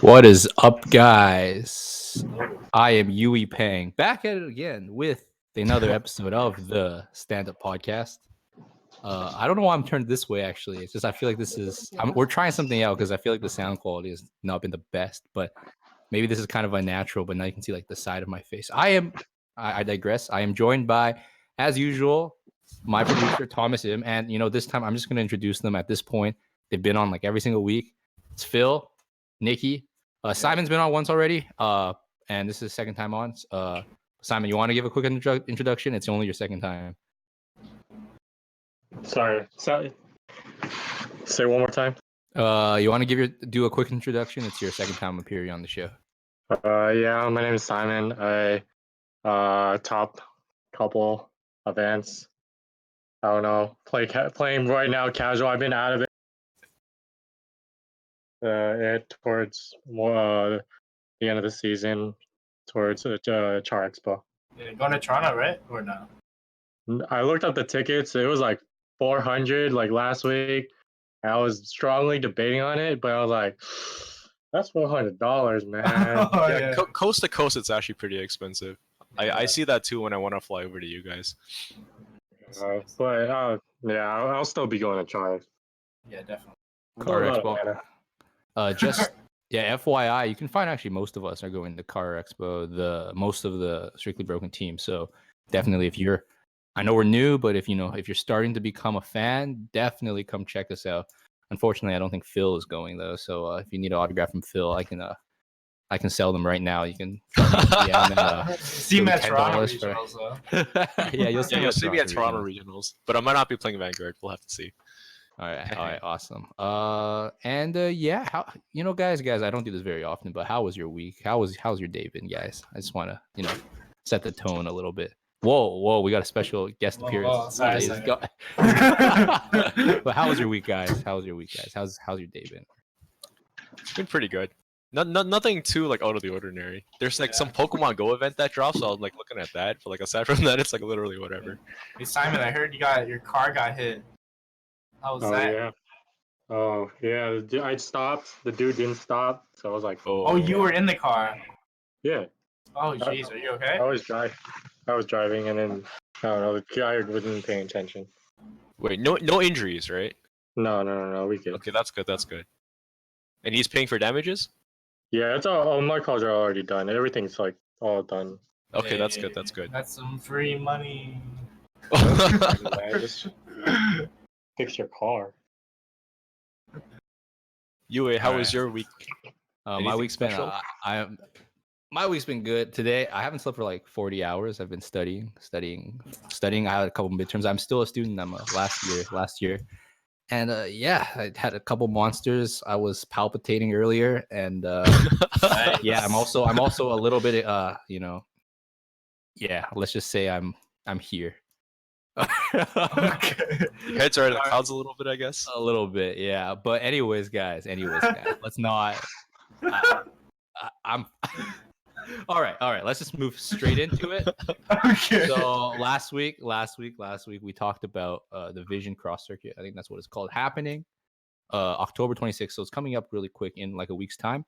What is up, guys? I am Yuwei Pang, back at it again with another episode of the stand-up podcast. I don't know why I'm turned this way. Actually, it's just I feel like we're trying something out because I feel like the sound quality has not been the best. But maybe this is kind of unnatural. But now you can see like the side of my face. I digress. I am joined by, as usual, my producer Thomas Im, and this time I'm just going to introduce them. At this point, they've been on like every single week. It's Phil, Nicky. Simon's been on once already, and this is his second time on. Simon, you want to give a quick introduction? It's only your second time. Sorry. Say one more time. You want to do a quick introduction? It's your second time appearing on the show. Yeah, my name is Simon. I top couple events. I don't know. Playing right now casual. I've been out of it towards more the end of the season towards Char Expo. Yeah, going to Toronto, right? Or no? I looked up the tickets. It was like 400 like last week. I was strongly debating on it, but I was like, that's $400, man. Yeah, coast to coast, it's actually pretty expensive. I see that too when I want to fly over to you guys. But I'll still be going to Char. Yeah, definitely. Car Expo. FYI, you can find actually most of us are going to Car Expo. Most of the Strictly Broken team. So definitely, I know we're new, but if you're starting to become a fan, definitely come check us out. Unfortunately, I don't think Phil is going though. So if you need an autograph from Phil, I can sell them right now. You can see me at Toronto regionals. You'll see me at Toronto regionals, but I might not be playing Vanguard. We'll have to see. All right, awesome. Guys, I don't do this very often, but how was your week? How's your day been, guys? I just want to set the tone a little bit. Whoa, we got a special guest appearance. Sorry. But how was your week, guys? How's your day been? It's been pretty good. Nothing too like out of the ordinary. There's like some Pokemon Go event that drops, so I was like looking at that. But like aside from that, it's like literally whatever. Hey Simon, I heard your car got hit. How was that? Yeah. Oh yeah. I stopped. The dude didn't stop, so I was like, oh, you were in the car. Yeah. Oh jeez, are you okay? I was driving, and then I don't know. The guy wasn't paying attention. Wait, no injuries, right? No. We good. Okay, that's good. And he's paying for damages? Yeah, it's all my calls are already done. Everything's like all done. Okay, that's good. That's some free money. Just fix your car. Yuwei, how was your week? My week's been my week's been good. Today I haven't slept for like 40 hours. I've been studying. I had a couple midterms. I'm still a student. I'm a last year. And I had a couple monsters. I was palpitating earlier, and Nice. yeah, I'm also a little bit let's just say I'm here. Okay. Your heads are in the clouds a little bit, I guess. A little bit, yeah. But anyways, guys, let's not. I'm. All right. Let's just move straight into it. Okay. So last week, we talked about the Vision Cross Circuit. I think that's what it's called. Happening October 26th. So it's coming up really quick in like a week's time.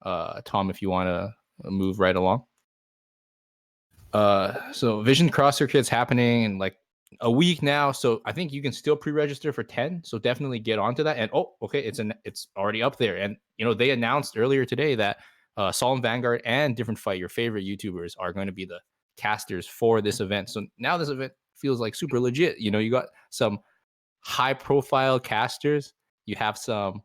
Tom, if you want to move right along. So Vision Cross Circuit's happening in like a week now. So I think you can still pre-register for 10. So definitely get onto that. And it's already up there. And they announced earlier today that Solemn Vanguard and Different Fight, your favorite YouTubers, are going to be the casters for this event. So now this event feels like super legit. You got some high-profile casters. You have some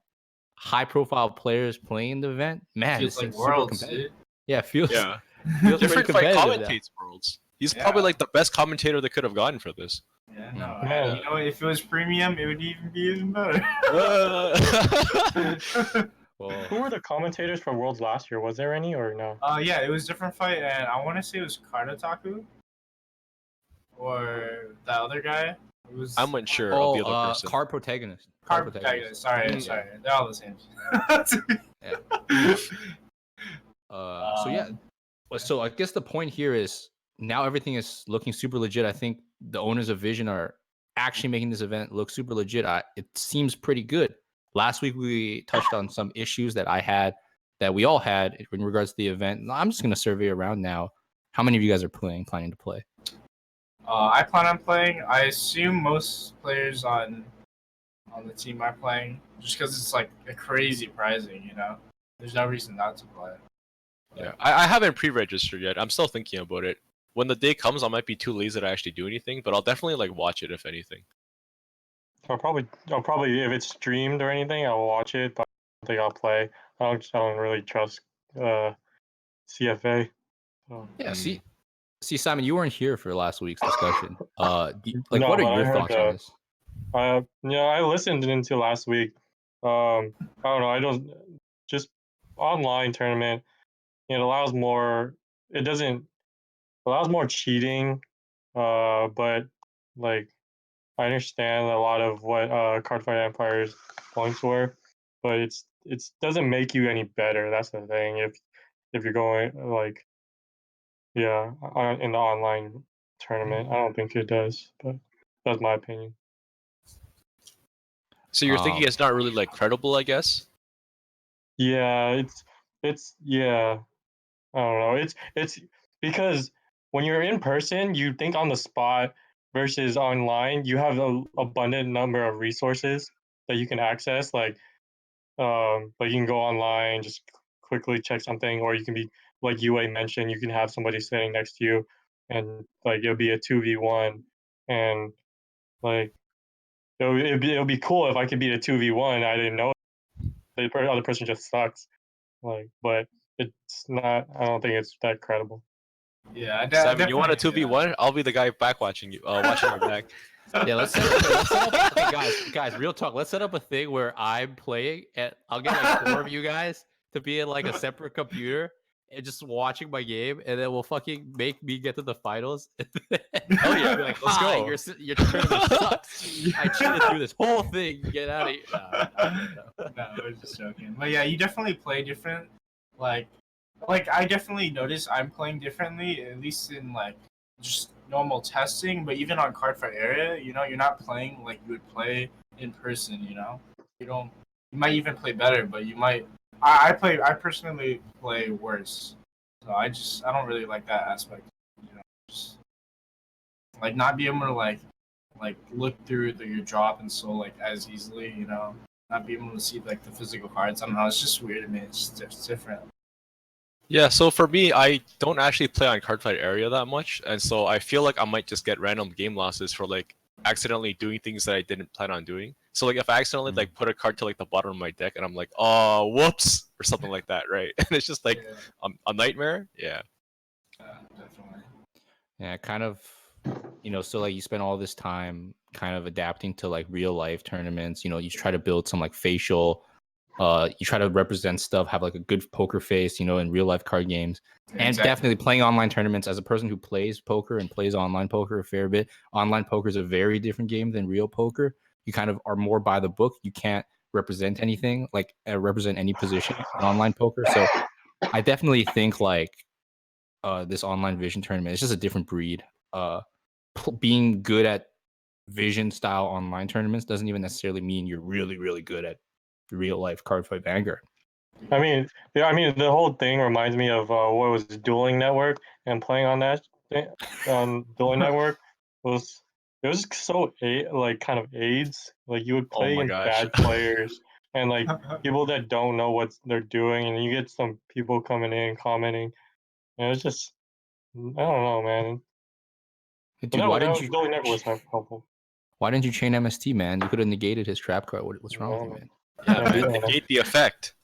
high-profile players playing the event. Man, feels like Worlds, dude. Yeah, feels Different Fight commentates Worlds. He's Yeah. probably like the best commentator they could have gotten for this. Yeah, no. If it was premium, it would even be even better. Well, Who were the commentators for Worlds last year? Was there any or no? Yeah, it was Different Fight, and I want to say it was Karnataku or the other guy. It was I'm unsure of the other person. Card Protagonist. Card Protagonist. Sorry, they're all the same. So I guess the point here is now everything is looking super legit. I think the owners of Vision are actually making this event look super legit. It seems pretty good. last week we touched on some issues that I had, that we all had in regards to the event. I'm just gonna survey around now. How many of you guys are planning to play? I plan on playing. I assume most players on the team are playing, just because it's like a crazy pricing. You know, there's no reason not to play. Yeah, I haven't pre-registered yet. I'm still thinking about it. When the day comes, I might be too lazy to actually do anything, but I'll definitely like watch it if anything. I'll probably if it's streamed or anything, I'll watch it, but I don't think I'll play. I don't really trust CFA. Yeah, see, Simon, you weren't here for last week's discussion. Like, No, what are but I your heard thoughts on this? I listened into last week. I don't know. I don't just online tournament. It allows more. It doesn't allows more cheating. But like I understand a lot of what Cardfight Empire's points were, but it doesn't make you any better. That's the thing. If you're going like in the online tournament, I don't think it does. But that's my opinion. So you're thinking it's not really like credible, I guess? Yeah, it's yeah. I don't know. It's because when you're in person, you think on the spot versus online, you have an abundant number of resources that you can access. Like you can go online, just quickly check something, or you can be like Yuwei mentioned, you can have somebody sitting next to you, and like it'll be a 2v1, and like it'll be cool if I could beat a 2v1. I didn't know the other person just sucks. Like, but it's not. I don't think it's that credible. Yeah, I Simon, you want a 2v1? I'll be the guy back watching you, watching your back. Yeah, let's set up okay, guys, real talk. Let's set up a thing where I'm playing, and I'll get like 4 of you guys to be in like a separate computer and just watching my game, and then we'll fucking make me get to the finals. Oh yeah, like, let's go. Your tournament sucks. I cheated through this whole thing. Get out of here. No, I was just joking. But yeah, you definitely play different. Like I definitely notice I'm playing differently, at least in like just normal testing. But even on Cardfight area, you know, you're not playing like you would play in person. You know, you might even play better, but you might. I personally play worse. So I don't really like that aspect. You know, just like not be able to like look through your drop and so like as easily. You know, not be able to see like the physical cards. I don't know. It's just weird to me. It's different. Yeah, so for me, I don't actually play on Cardfight area that much, and so I feel like I might just get random game losses for like accidentally doing things that I didn't plan on doing. So like if I accidentally like put a card to like the bottom of my deck and I'm like, oh, whoops, or something like that, right? And it's just like a nightmare. Yeah. Definitely. Yeah, kind of, you know, so like you spend all this time kind of adapting to like real life tournaments. You know, you try to build some like facial. You try to represent stuff, have like a good poker face, you know, in real life card games, and definitely playing online tournaments. As a person who plays poker and plays online poker a fair bit, online poker is a very different game than real poker. You kind of are more by the book. You can't represent anything, like represent any position in online poker. So I definitely think like this online vision tournament is just a different breed. Being good at vision style online tournaments doesn't even necessarily mean you're really, really good at real life Cardfight Vanguard. I mean, the whole thing reminds me of what was Dueling Network, and playing on that on Dueling Network was so like kind of AIDS. Like you would Oh play my against gosh. bad players and like people that don't know what they're doing, and you get some people coming in commenting, and it's just I don't know, man. Dude, Dueling Network was helpful. why didn't you chain MST, man? You could have negated his trap card. What's wrong with you, man? Yeah, man, negate the effect.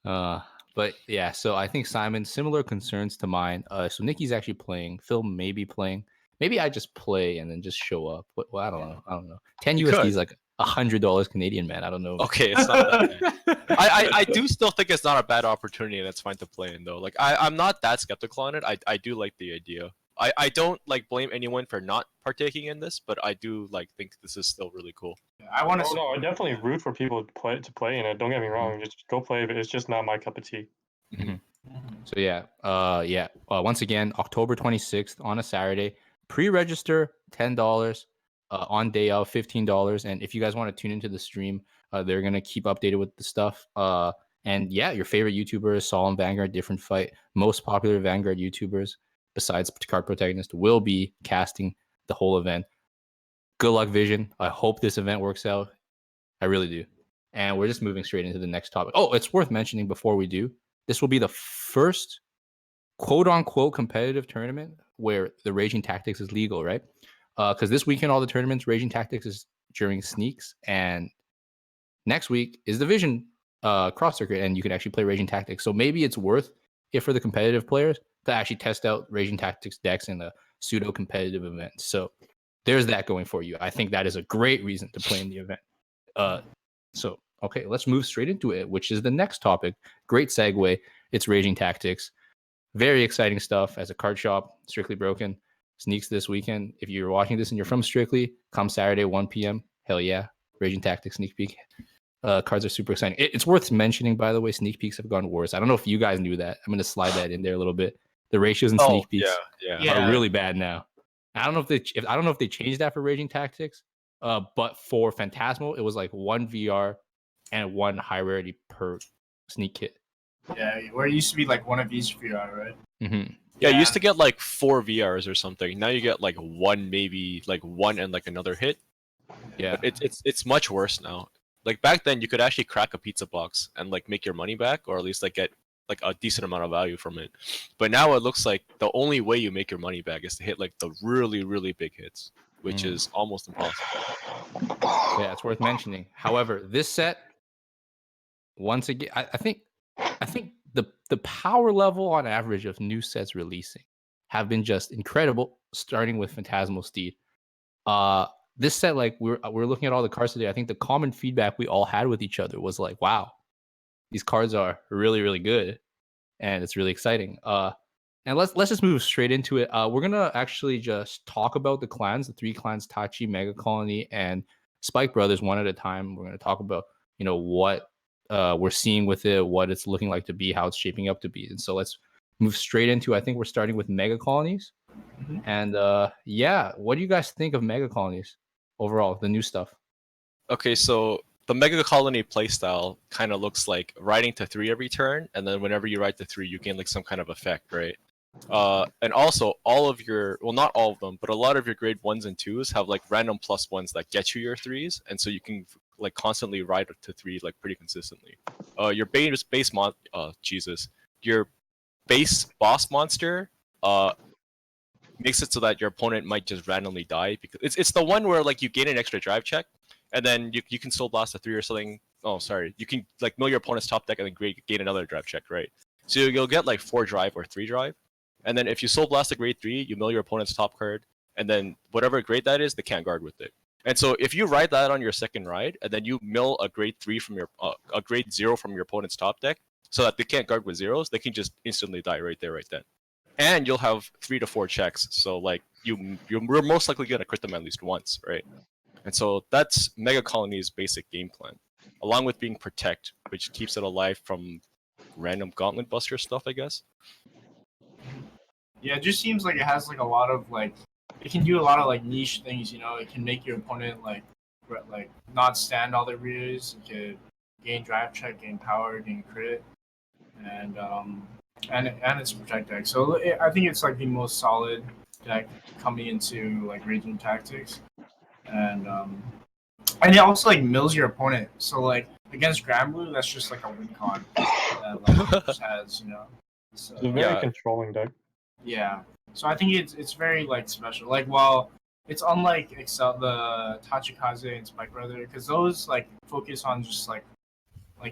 But yeah, so I think Simon, similar concerns to mine. So Nicky's actually playing. Phil may be playing. Maybe I just play and then just show up. But well, I don't know. 10 You USD could. is like $100 Canadian, man. I don't know. Okay, it's not that bad. I do still think it's not a bad opportunity, and it's fine to play in though. Like I'm not that skeptical on it. I do like the idea. I don't like blame anyone for not partaking in this, but I do like think this is still really cool. I want to. Oh no, I definitely root for people to play in it. Don't get me wrong, just go play, but it's just not my cup of tea. Mm-hmm. So yeah, once again, October 26th on a Saturday. Pre-register $10. On day of $15. And if you guys want to tune into the stream, They're gonna keep updated with the stuff. And yeah, your favorite YouTubers, Solemn Vanguard, Different Fight, most popular Vanguard YouTubers besides Card Protagonist will be casting the whole event. Good luck, Vision. I hope this event works out. I really do. And we're just moving straight into the next topic. Oh, it's worth mentioning before we do, this will be the first quote unquote competitive tournament where the Raging Tactics is legal, right? Because this weekend, all the tournaments, Raging Tactics is during sneaks, and next week is the Vision cross circuit, and you can actually play Raging Tactics. So maybe it's worth it for the competitive players to actually test out Raging Tactics decks in a pseudo competitive event. So there's that going for you. I think that is a great reason to play in the event. So okay, let's move straight into it, which is the next topic. Great segue. It's Raging Tactics. Very exciting stuff. As a card shop, Strictly Broken sneaks this weekend. If you're watching this and you're from Strictly, come Saturday 1 p.m. Hell yeah, Raging Tactics sneak peek. Cards are super exciting. It's worth mentioning, by the way, sneak peeks have gone worse. I don't know if you guys knew that. I'm going to slide that in there a little bit. The ratios in sneak peeks are really bad now. I don't know if they changed that for Raging Tactics, but for Phantasmal, it was like 1 VR and 1 high rarity per sneak kit. Yeah, where it used to be like 1 of each VR, right? Mm-hmm. Yeah, you used to get like 4 VRs or something. Now you get like 1, maybe like 1 and like another hit. Yeah, but it's much worse now. Like back then, you could actually crack a pizza box and like make your money back, or at least like get like a decent amount of value from it. But now it looks like the only way you make your money back is to hit like the really, really big hits, which is almost impossible. Yeah, it's worth mentioning. However, this set, once again, I think the power level on average of new sets releasing have been just incredible, starting with Phantasmal Steed. This set, like we're looking at all the cards today, I think the common feedback we all had with each other was like, wow, these cards are really, really good, and it's really exciting. And let's just move straight into it. We're gonna actually just talk about the clans, the 3 clans, Tachi, Megacolony, and Spike Brothers, one at a time. We're gonna talk about what we're seeing with it, what it's looking like to be, how it's shaping up to be. And so let's move straight into. I think we're starting with Megacolonies. Mm-hmm. And yeah, what do you guys think of Megacolonies overall, the new stuff? Okay, so the Megacolony playstyle kind of looks like riding to 3 every turn, and then whenever you ride to 3, you gain like some kind of effect, right? And also all of your, well, not all of them, but a lot of your grade 1s and 2s have like random +1s that get you your 3s, and so you can like constantly ride to 3 like pretty consistently. Your your base boss monster makes it so that your opponent might just randomly die, because it's the one where like you gain an extra drive check, and then you can Soul Blast a 3 or something. Oh, sorry, you can like mill your opponent's top deck and then gain another drive check, right? So you'll get like 4 drive or 3 drive, and then if you Soul Blast a grade 3, you mill your opponent's top card, and then whatever grade that is, they can't guard with it. And so if you ride that on your second ride, and then you mill a grade 3 from your a grade 0 from your opponent's top deck, so that they can't guard with zeros, they can just instantly die right there, right then. And you'll have 3 to 4 checks, so like you're most likely gonna crit them at least once, right? And so that's Megacolony's basic game plan, along with being Protect, which keeps it alive from random Gauntlet Buster stuff, I guess. Yeah, it just seems like it has like a lot of like, it can do a lot of like niche things. It can make your opponent like not stand all their rears. It could gain drive check, gain power, gain crit, and it's Protect deck. So I think it's like the most solid deck coming into like Raging Tactics, and it also like mills your opponent. So like against Granblue, that's just like a win con that like just has So, It's a very controlling deck. yeah. So I think it's very like special. Like while it's unlike Accel, the Tachikaze and Spike Brother, because those like focus on just like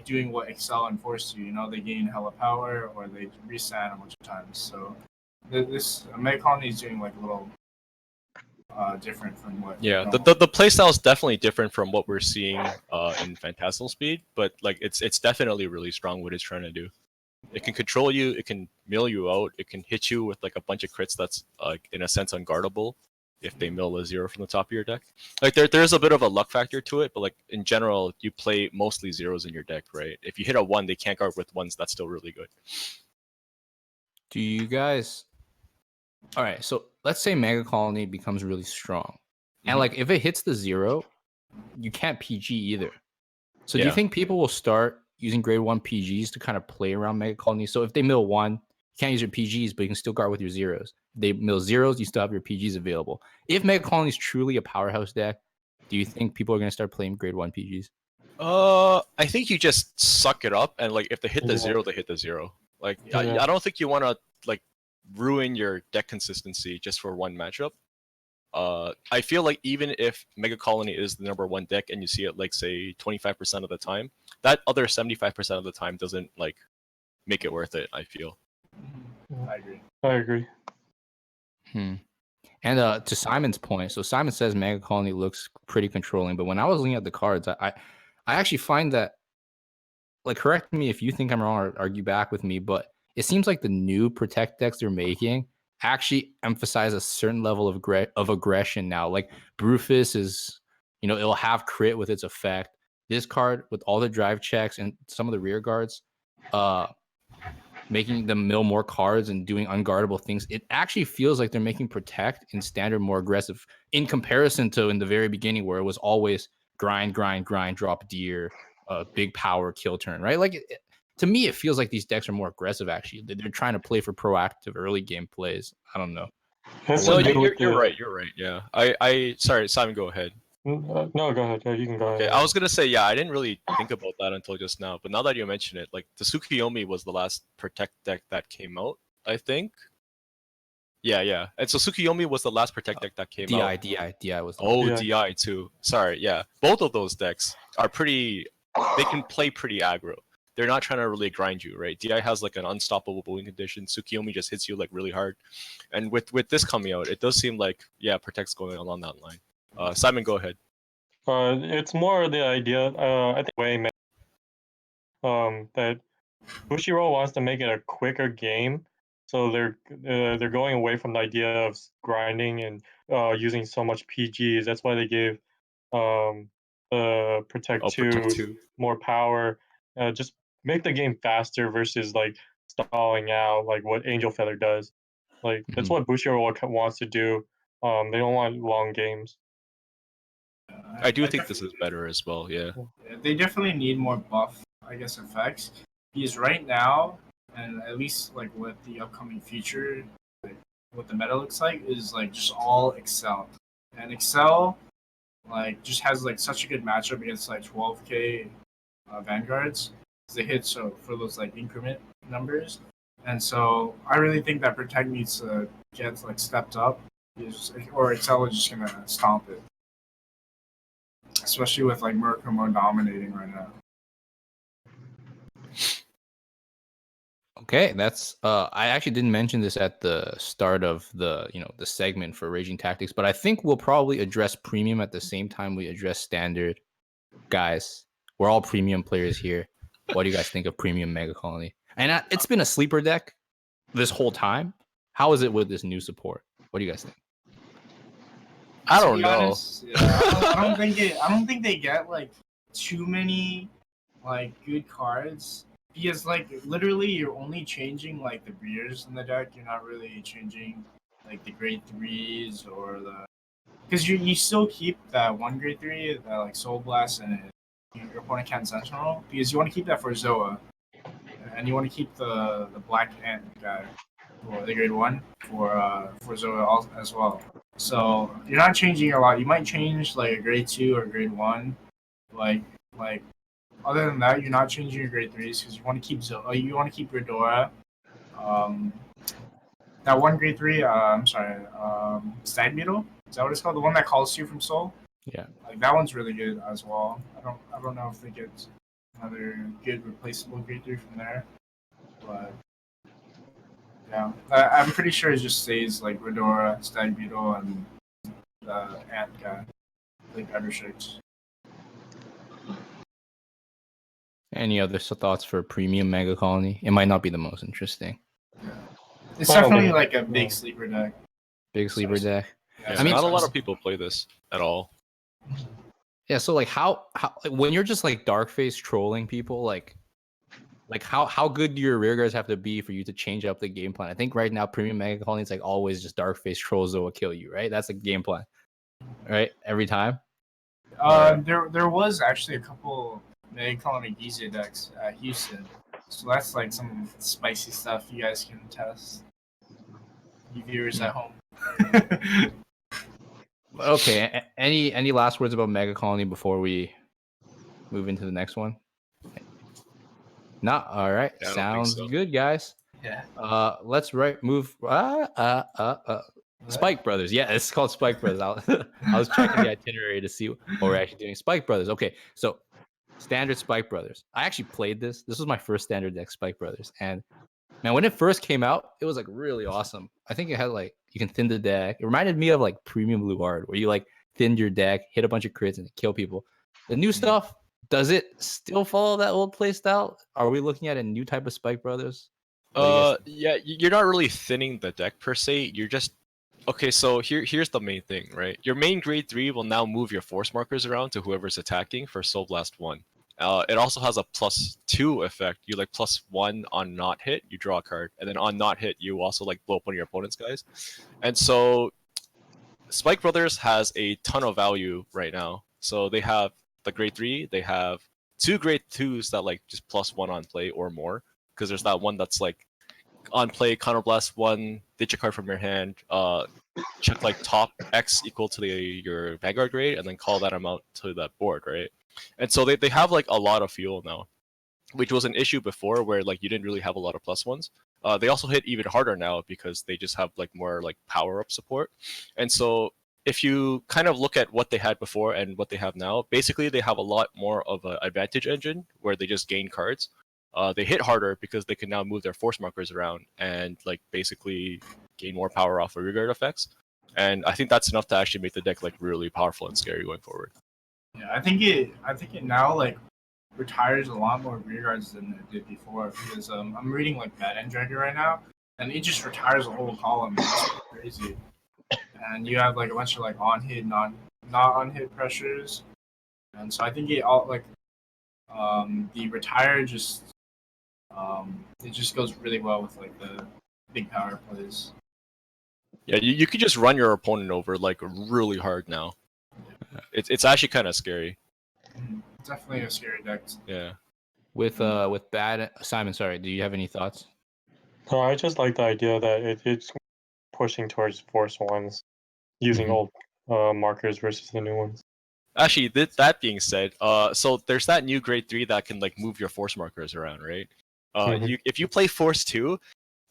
doing what Accel and Force do. They gain hella power or they reset a bunch of times. So this Megacolony is doing like a little different from what. Yeah, the playstyle is definitely different from what we're seeing in Phantasmal Speed, but like it's definitely really strong what it's trying to do. It can control you, it can mill you out, it can hit you with like a bunch of crits that's in a sense unguardable if they mill a 0 from the top of your deck. Like there's a bit of a luck factor to it, but like in general, you play mostly 0s in your deck, right? If you hit a 1, they can't guard with 1s. That's still really good. Do you guys? All right, so let's say Megacolony becomes really strong, and like if it hits the 0, you can't PG either. So do you think people will start using grade 1 PGs to kind of play around Megacolony? So if they mill 1, you can't use your PGs, but you can still guard with your zeros. If they mill zeros, you still have your PGs available. If Megacolony is truly a powerhouse deck, do you think people are going to start playing grade 1 PGs? I think you just suck it up, and like if they hit the zero, they hit the zero. Like I don't think you want to like ruin your deck consistency just for one matchup. I feel like even if Megacolony is the #1 deck and you see it like say 25% of the time, that other 75% of the time doesn't like make it worth it, I feel. I agree. And to Simon's point, so Simon says Megacolony looks pretty controlling, but when I was looking at the cards, I actually find that, like, correct me if you think I'm wrong or argue back with me, but it seems like the new protect decks they're making actually emphasize a certain level of aggression now. Like Brufus is, it'll have crit with its effect. This card with all the drive checks and some of the rear guards, making them mill more cards and doing unguardable things. It actually feels like they're making protect in standard more aggressive in comparison to in the very beginning where it was always grind, drop deer, big power kill turn, right? Like to me, it feels like these decks are more aggressive. Actually, they're trying to play for proactive early game plays. I don't know. No, you're right. You're right. Yeah. I sorry, Simon, go ahead. No, go ahead. Yeah, you can go Okay, ahead. I was gonna say, yeah, I didn't really think about that until just now, but now that you mention it, like the Tsukuyomi was the last protect deck that came out, I think. Yeah. And so Tsukuyomi was the last protect deck that came out. DI was. DI too. Sorry, yeah. Both of those decks are pretty. They can play pretty aggro. They're not trying to really grind you, right? DI has like an unstoppable bullying condition. Tsukuyomi just hits you like really hard, and with this coming out, it does seem like protect's going along that line. Simon, go ahead. It's more the idea. I think that Bushiroad wants to make it a quicker game, so they're going away from the idea of grinding and using so much PGs. That's why they gave Protect 2 more power. Just make the game faster versus like stalling out, like what Angel Feather does. Like that's what Bushiroad wants to do. They don't want long games. I do think this is better as well, yeah. They definitely need more buff, I guess, effects. Because right now, and at least like with the upcoming future, like what the meta looks like is like just all Accel. And Accel like just has like such a good matchup against like 12k vanguards. They hit so for those like increment numbers. And so I really think that Protect needs to get like stepped up, or Accel is just gonna stomp it. Especially with like Murakumo dominating right now. Okay, that's I actually didn't mention this at the start of the the segment for Raging Tactics, but I think we'll probably address premium at the same time we address standard. Guys, we're all premium players here. What do you guys think of premium Megacolony? And it's been a sleeper deck this whole time. How is it with this new support? What do you guys think? I don't know. Honest, I don't think they get like too many like good cards because like literally you're only changing like the rears in the deck. You're not really changing like the grade 3s or the because you still keep that one grade 3 that like Soul Blast and your opponent can't Sentinel because you want to keep that for Zoa and you want to keep the Black Ant guy for the grade 1 for Zoa as well. So you're not changing a lot. You might change like a grade 2 or grade 1, like other than that, you're not changing your grade 3s because you want to keep you want to keep Redora. That one grade 3. I'm sorry. Stag Beetle. Is that what it's called? The one that calls you from Soul. Yeah. Like that one's really good as well. I don't know if they get another good replaceable grade 3 from there, but. Yeah, I'm pretty sure it just stays like Redora, Stag Beetle, and the Ant guy, like Undershakes. Any other thoughts for premium Megacolony? It might not be the most interesting. Yeah. It's definitely like a big sleeper deck. Big sleeper deck. Yeah, I mean, not a lot of people play this at all. Yeah, so like how like, when you're just like dark face trolling people, like how good do your rear guards have to be for you to change up the game plan? I think right now premium Megacolony is like always just dark face trolls that will kill you, right? That's the game plan, right? Every time. There was actually a couple Megacolony DJ decks at Houston. So that's like some spicy stuff you guys can test. You viewers at home. Okay. Any last words about Megacolony before we move into the next one? Not all right. Yeah, I don't think Sounds so. good, guys. Yeah. Let's move. Spike Brothers. Yeah, it's called Spike Brothers. I was checking the itinerary to see what we're actually doing. Spike Brothers. Okay, so standard Spike Brothers. I actually played this. This was my first standard deck, Spike Brothers, and man, when it first came out, it was like really awesome. I think it had like you can thin the deck. It reminded me of like Premium Blue Art, where you like thinned your deck, hit a bunch of crits, and kill people. The new stuff, does it still follow that old play style? Are we looking at a new type of Spike Brothers? Yeah, you're not really thinning the deck per se. You're just okay. So here's the main thing, right? Your main grade 3 will now move your force markers around to whoever's attacking for Soul Blast 1. It also has a +2 effect. You like +1 on not hit, you draw a card, and then on not hit, you also like blow up one of your opponent's guys. And so Spike Brothers has a ton of value right now. So they have the grade 3, they have 2 grade 2s that like just +1 on play or more. Because there's that one that's like on play, counterblast 1, ditch a card from your hand, check like top X equal to your Vanguard grade, and then call that amount to that board, right? And so they have like a lot of fuel now, which was an issue before where like you didn't really have a lot of +1s. They also hit even harder now because they just have like more like power up support. And so if you kind of look at what they had before and what they have now, basically they have a lot more of an advantage engine where they just gain cards. They hit harder because they can now move their force markers around and like basically gain more power off of rearguard effects. And I think that's enough to actually make the deck like really powerful and scary going forward. Yeah, I think it now like retires a lot more rearguards than it did before because I'm reading like Bad End Dragon right now and it just retires a whole column. It's crazy. And you have like a bunch of like on hit, not on hit pressures. And so I think it all like the retire just it just goes really well with like the big power plays. Yeah, you could just run your opponent over like really hard now. It's actually kind of scary. Definitely a scary deck. Yeah. With bad Simon, sorry, do you have any thoughts? No, I just like the idea that it's pushing towards force ones, using Mhm. old markers versus the new ones. Actually, that being said, so there's that new grade 3 that can like move your force markers around, right? Mhm. If you play Force 2,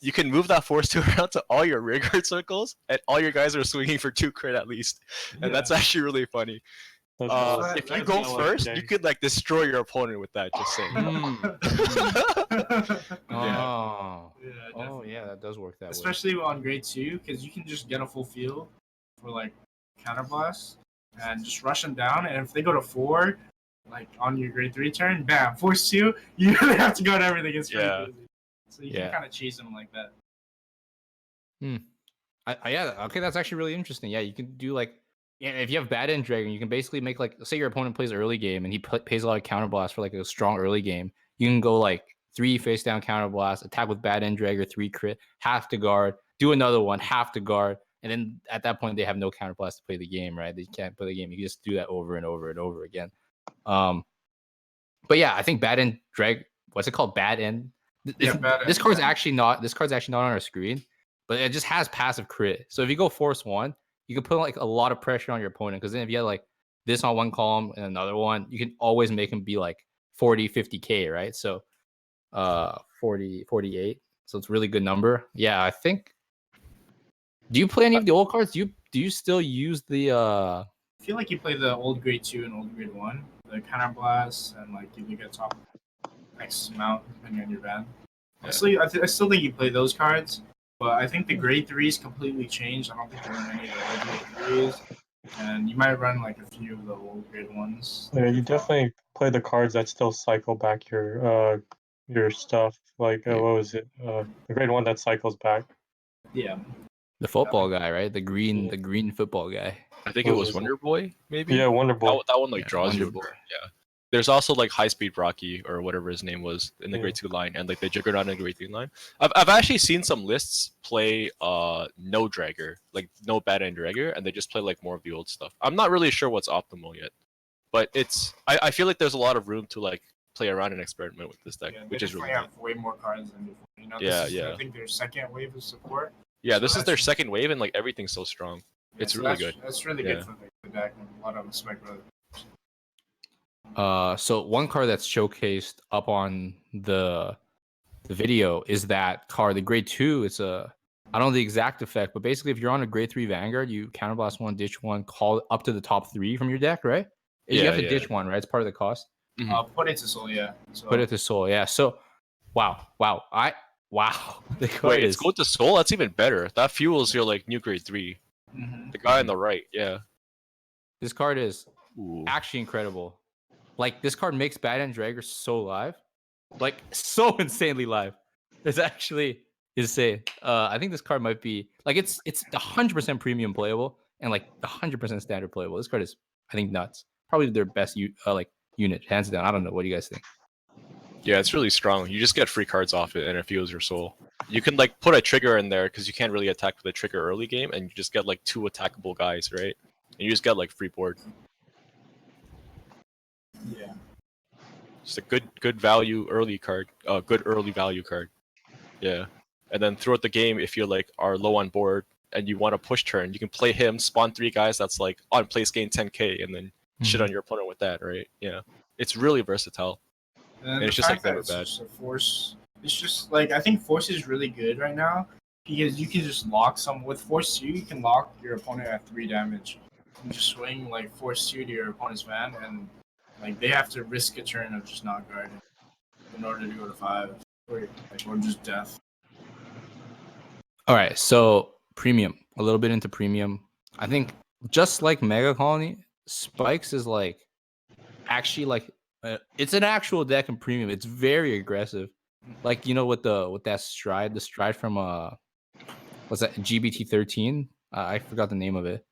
you can move that Force 2 around to all your rearguard circles, and all your guys are swinging for 2 crit at least, and that's actually really funny. That's If you that's go kinda like first, the you game. could like destroy your opponent with that. Just saying. Oh, Yeah, oh definitely. yeah, that does work that way. Especially on grade 2, because you can just get a full field for like counterblast and just rush them down. And if they go to 4, like on your grade 3 turn, bam, force 2, you really have to go to everything. It's pretty Yeah. crazy. So you Yeah. can kind of chase them like that. Yeah, okay, that's actually really interesting. Yeah, you can do like, yeah, if you have bad end dragon, you can basically make like, say your opponent plays early game and he pays a lot of counterblast for like a strong early game. You can go like 3 face down counterblast, attack with bad end dragger, 3 crit, half to guard, do another one, half to guard, and then at that point they have no counterblast to play the game, right? They can't play the game. You can just do that over and over and over again. But yeah, I think bad end drag. What's it called? Bad end. This card's actually not on our screen, but it just has passive crit. So if you go force 1, you can put like a lot of pressure on your opponent because then if you have like this on one column and another one, you can always make him be like 40, 50k, right? So 40, 48. So it's a really good number. Yeah, I think. Do you play any of the old cards? Do you still use the I feel like you play the old grade 2 and old grade 1, the counterblast, and like you get top X amount depending on your band. Yeah. I still think you play those cards, but I think the grade 3s completely changed. I don't think you run any of the old grade 3s, and you might run like a few of the old grade 1s. Yeah, you definitely play the cards that still cycle back your stuff. Like Yeah. what was it? The grade 1 that cycles back. Yeah. the football guy, right? The green football guy. I think What it was was it? Wonder Boy, maybe. Yeah, Wonder Boy. That one like Yeah, draws you Wonder over. Boy. Yeah. There's also like High Speed Rocky or whatever his name was in the Yeah. grade 2 line, and like the Juggernaut in the grade 3 line. I've actually seen some lists play no dragger, like no bad end dragger, and they just play like more of the old stuff. I'm not really sure what's optimal yet. But I feel like there's a lot of room to like play around and experiment with this deck, Yeah, which they is really definitely good. have way more cards than before. You know, Yeah, this is, yeah. I think their second wave of support. Yeah, So this is their that's- second wave, and like everything's so strong. Yeah, It's so really that's, good. That's really Yeah. good for the deck and a lot of respect for it. So one card that's showcased up on the video is that card, the grade 2. It's I don't know the exact effect, but basically if you're on a grade 3 Vanguard, you counterblast 1, ditch 1, call up to the top 3 from your deck, right? You have to ditch 1, right? It's part of the cost. Put it to soul, yeah. So, Put it to soul, yeah. So wow. The card Wait, is it's go to soul? That's even better. That fuels your like new grade 3. mhm. The guy on the right, yeah. this card is Ooh. actually incredible. Like this card makes Bad and Dragger so live. Like so insanely live. It's actually insane. I think this card might be like it's 100% premium playable and like 100% standard playable. This card is, I think, nuts. Probably their best unit, hands down. I don't know. What do you guys think? Yeah, it's really strong. You just get free cards off it, and it fuels your soul. You can like put a trigger in there because you can't really attack with a trigger early game, and you just get like 2 attackable guys, right? And you just get like free board. Yeah. Just a good value early card. Good early value card. Yeah. And then throughout the game, if you like are low on board and you want to push turn, you can play him, spawn 3 guys that's like on place gain 10k, and then shit on your opponent with that, right? Yeah. It's really versatile. And it's the just, like, fact that never it's bad. just a force. It's just like I think force is really good right now because you can just lock some with force 2. You can lock your opponent at 3 damage. You just swing like force 2 to your opponent's van, and like they have to risk a turn of just not guarding in order to go to 5 or just death. All right, so premium. A little bit into premium. I think just like Megacolony, Spikes is like actually like it's an actual deck in premium. It's very aggressive. Like with that stride, the stride from what's that, GBT 13? I forgot the name of it.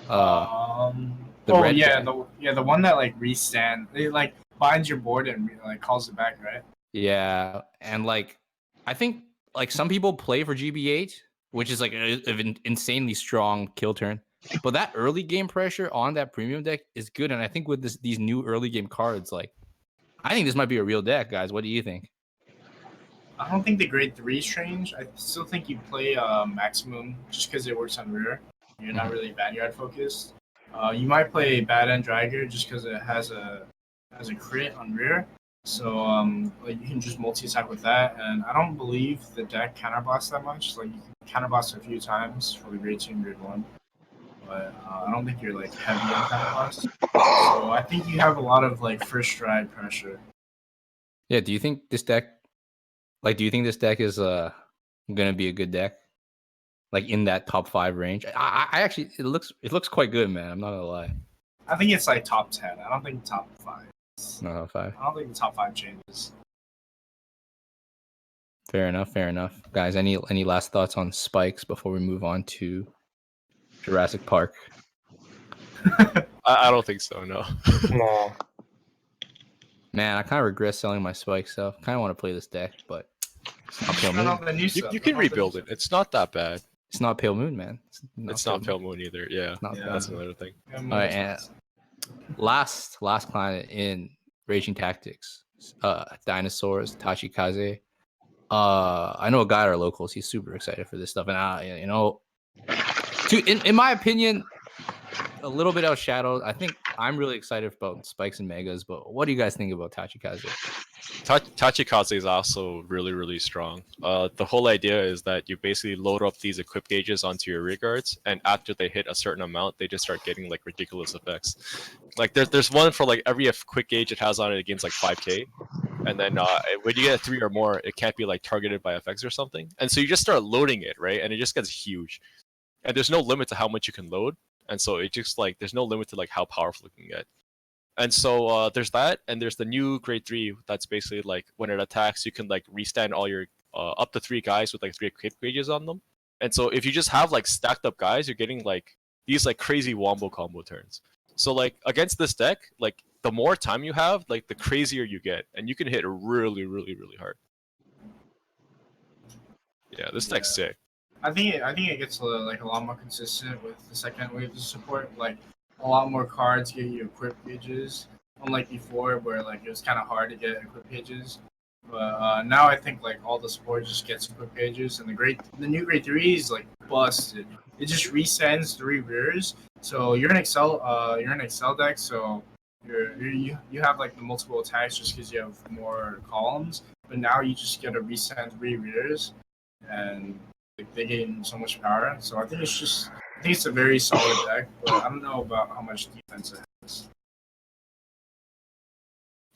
The red guy. the one that like restand, it like binds your board and like calls it back, right? Yeah, and like I think like some people play for GB8, which is like an insanely strong kill turn. But that early game pressure on that premium deck is good, and I think with these new early game cards, like I think this might be a real deck, guys. What do you think? I don't think the grade 3 is strange. I still think you play maximum just because it works on rear. You're not really Vanguard focused. You might play Bad End Dragger just because it has a crit on rear. So like you can just multi-attack with that, and I don't believe the deck counterblasts that much. Like you can counterblast a few times for the grade 2 and grade 1, but I don't think you're like heavy on counterblast. So I think you have a lot of like first stride pressure. Yeah, do you think this deck is gonna be a good deck? Like in that top 5 range? I actually it looks quite good, man. I'm not gonna lie. I think it's like top 10. I don't think top 5. No, top 5. I don't think the top 5 changes. Fair enough. Guys, any last thoughts on Spikes before we move on to Jurassic Park? I don't think so, no. No. Man, I kind of regret selling my Spikes stuff. Kind of want to play this deck, but it's not Pale I don't know Moon. the new You, stuff. you I can don't know the rebuild new it. It's not that bad. It's not Pale Moon, man. It's not Pale Moon either. Yeah, It's not Yeah. Pale that's Moon. another thing. stuff. All right, and last planet in Raging Tactics, Dinosaurs, Tachikaze. I know a guy at our locals. He's super excited for this stuff, and in my opinion, a little bit outshadowed. I think I'm really excited about Spikes and Megas, but what do you guys think about Tachikaze? Tachikaze is also really, really strong. The whole idea is that you basically load up these equip gauges onto your rear guards, and after they hit a certain amount, they just start getting like ridiculous effects. Like there's one for like every quick gauge it has on it against like 5k, and then when you get 3 or more, it can't be like targeted by effects or something. And so you just start loading it, right? And it just gets huge. And there's no limit to how much you can load, and so it just like there's no limit to like how powerful it can get. And so there's that, and there's the new grade 3 that's basically like when it attacks, you can like restand all your up to 3 guys with like 3 equip gauges on them. And so if you just have like stacked up guys, you're getting like these like crazy wombo combo turns. So like against this deck, like the more time you have, like the crazier you get, and you can hit really, really, really hard. Yeah, this deck's sick. I think it gets like a lot more consistent with the second wave of support. Like a lot more cards get you equip pages, unlike before where like it was kind of hard to get equip pages. But now I think like all the support just gets equip pages, and the new grade 3 is like busted. It just resends 3 rears. So you're an Accel deck, so you have like the multiple attacks just because you have more columns. But now you just get to resend 3 rears, and like, they gain so much power. So I think it's a very solid deck, but I don't know about how much defense it has.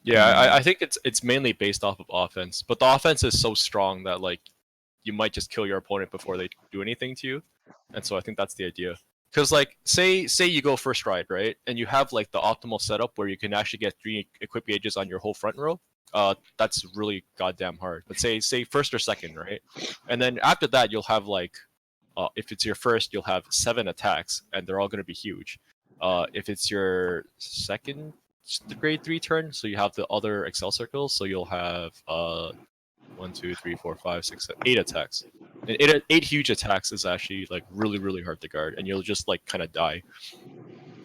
Yeah, I think it's mainly based off of offense, but the offense is so strong that like you might just kill your opponent before they do anything to you, and so I think that's the idea. Because like say you go first ride, right, and you have like the optimal setup where you can actually get 3 equip gauges on your whole front row. That's really goddamn hard. But say first or second, right, and then after that you'll have like, if it's your first, you'll have 7 attacks, and they're all going to be huge. If it's your second the grade 3 turn, so you have the other Accel circles, so you'll have 1, 2, 3, 4, 5, 6, 7, 8 attacks. And 8 huge attacks is actually like really hard to guard, and you'll just like kind of die.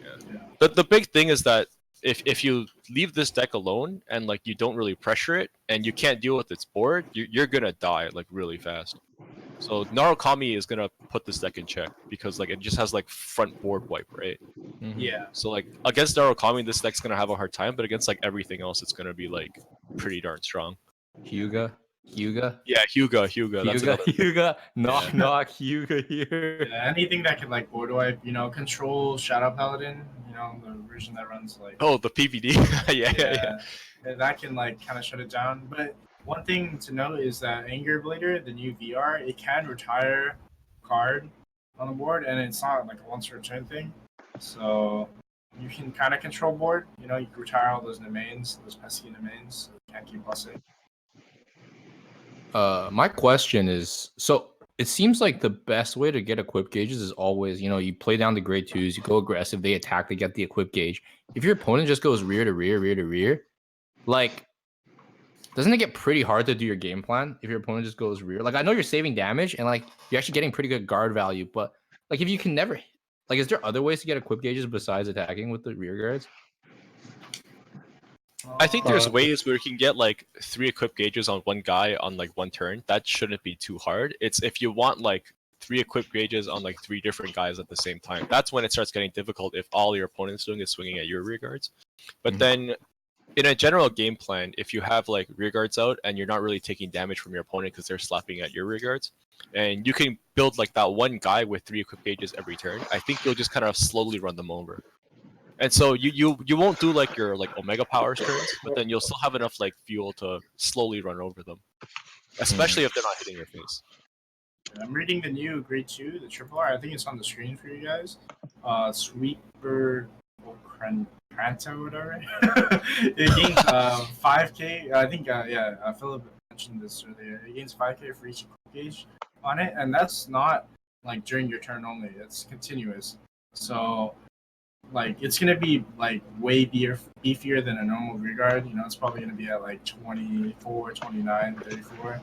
Yeah. But the big thing is that if you leave this deck alone and like you don't really pressure it and you can't deal with its board, you're gonna die like really fast. So Narukami is gonna put this deck in check because like it just has like front board wipe, right? Mhm. Yeah. So like against Narukami, this deck's gonna have a hard time, but against like everything else, it's gonna be like pretty darn strong. Hyuga. Yeah, Hyuga. That's another. Hyuga. Knock, Yeah. knock. Hyuga here. Yeah, anything that could like board wipe, control Shadow Paladin, the version that runs like Oh, the PVD. yeah. that can like kind of shut it down. But one thing to note is that Anger Blader, the new VR, it can retire card on the board, and it's not like a once return thing. So you can kind of control board. You can retire all those domains, those pesky domains. So you can't keep busting. My question is, so it seems like the best way to get equip gauges is always, you play down the grade 2s, you go aggressive, they attack, they get the equip gauge. If your opponent just goes rear to rear, like, doesn't it get pretty hard to do your game plan if your opponent just goes rear? Like, I know you're saving damage and like you're actually getting pretty good guard value, but like if you can never, like, is there other ways to get equip gauges besides attacking with the rear guards? I think there's ways where you can get like 3 equip gauges on one guy on like one turn. That shouldn't be too hard. It's if you want like 3 equip gauges on like 3 different guys at the same time. That's when it starts getting difficult if all your opponent's doing is swinging at your rear guards. But then in a general game plan, if you have like rear guards out and you're not really taking damage from your opponent because they're slapping at your rear guards, and you can build like that one guy with 3 equip gauges every turn, I think you'll just kind of slowly run them over. And so you won't do like your like Omega Powers turns, but then you'll still have enough like fuel to slowly run over them, especially if they're not hitting your face. I'm reading the new grade 2, the triple R. I think it's on the screen for you guys. Sweeper Kranta, whatever. It gains 5k. I think Philip mentioned this earlier. It gains 5k for each gauge on it, and that's not like during your turn only. It's continuous. So like it's gonna be like way beefier than a normal rear guard. It's probably gonna be at like 24, 29, 34.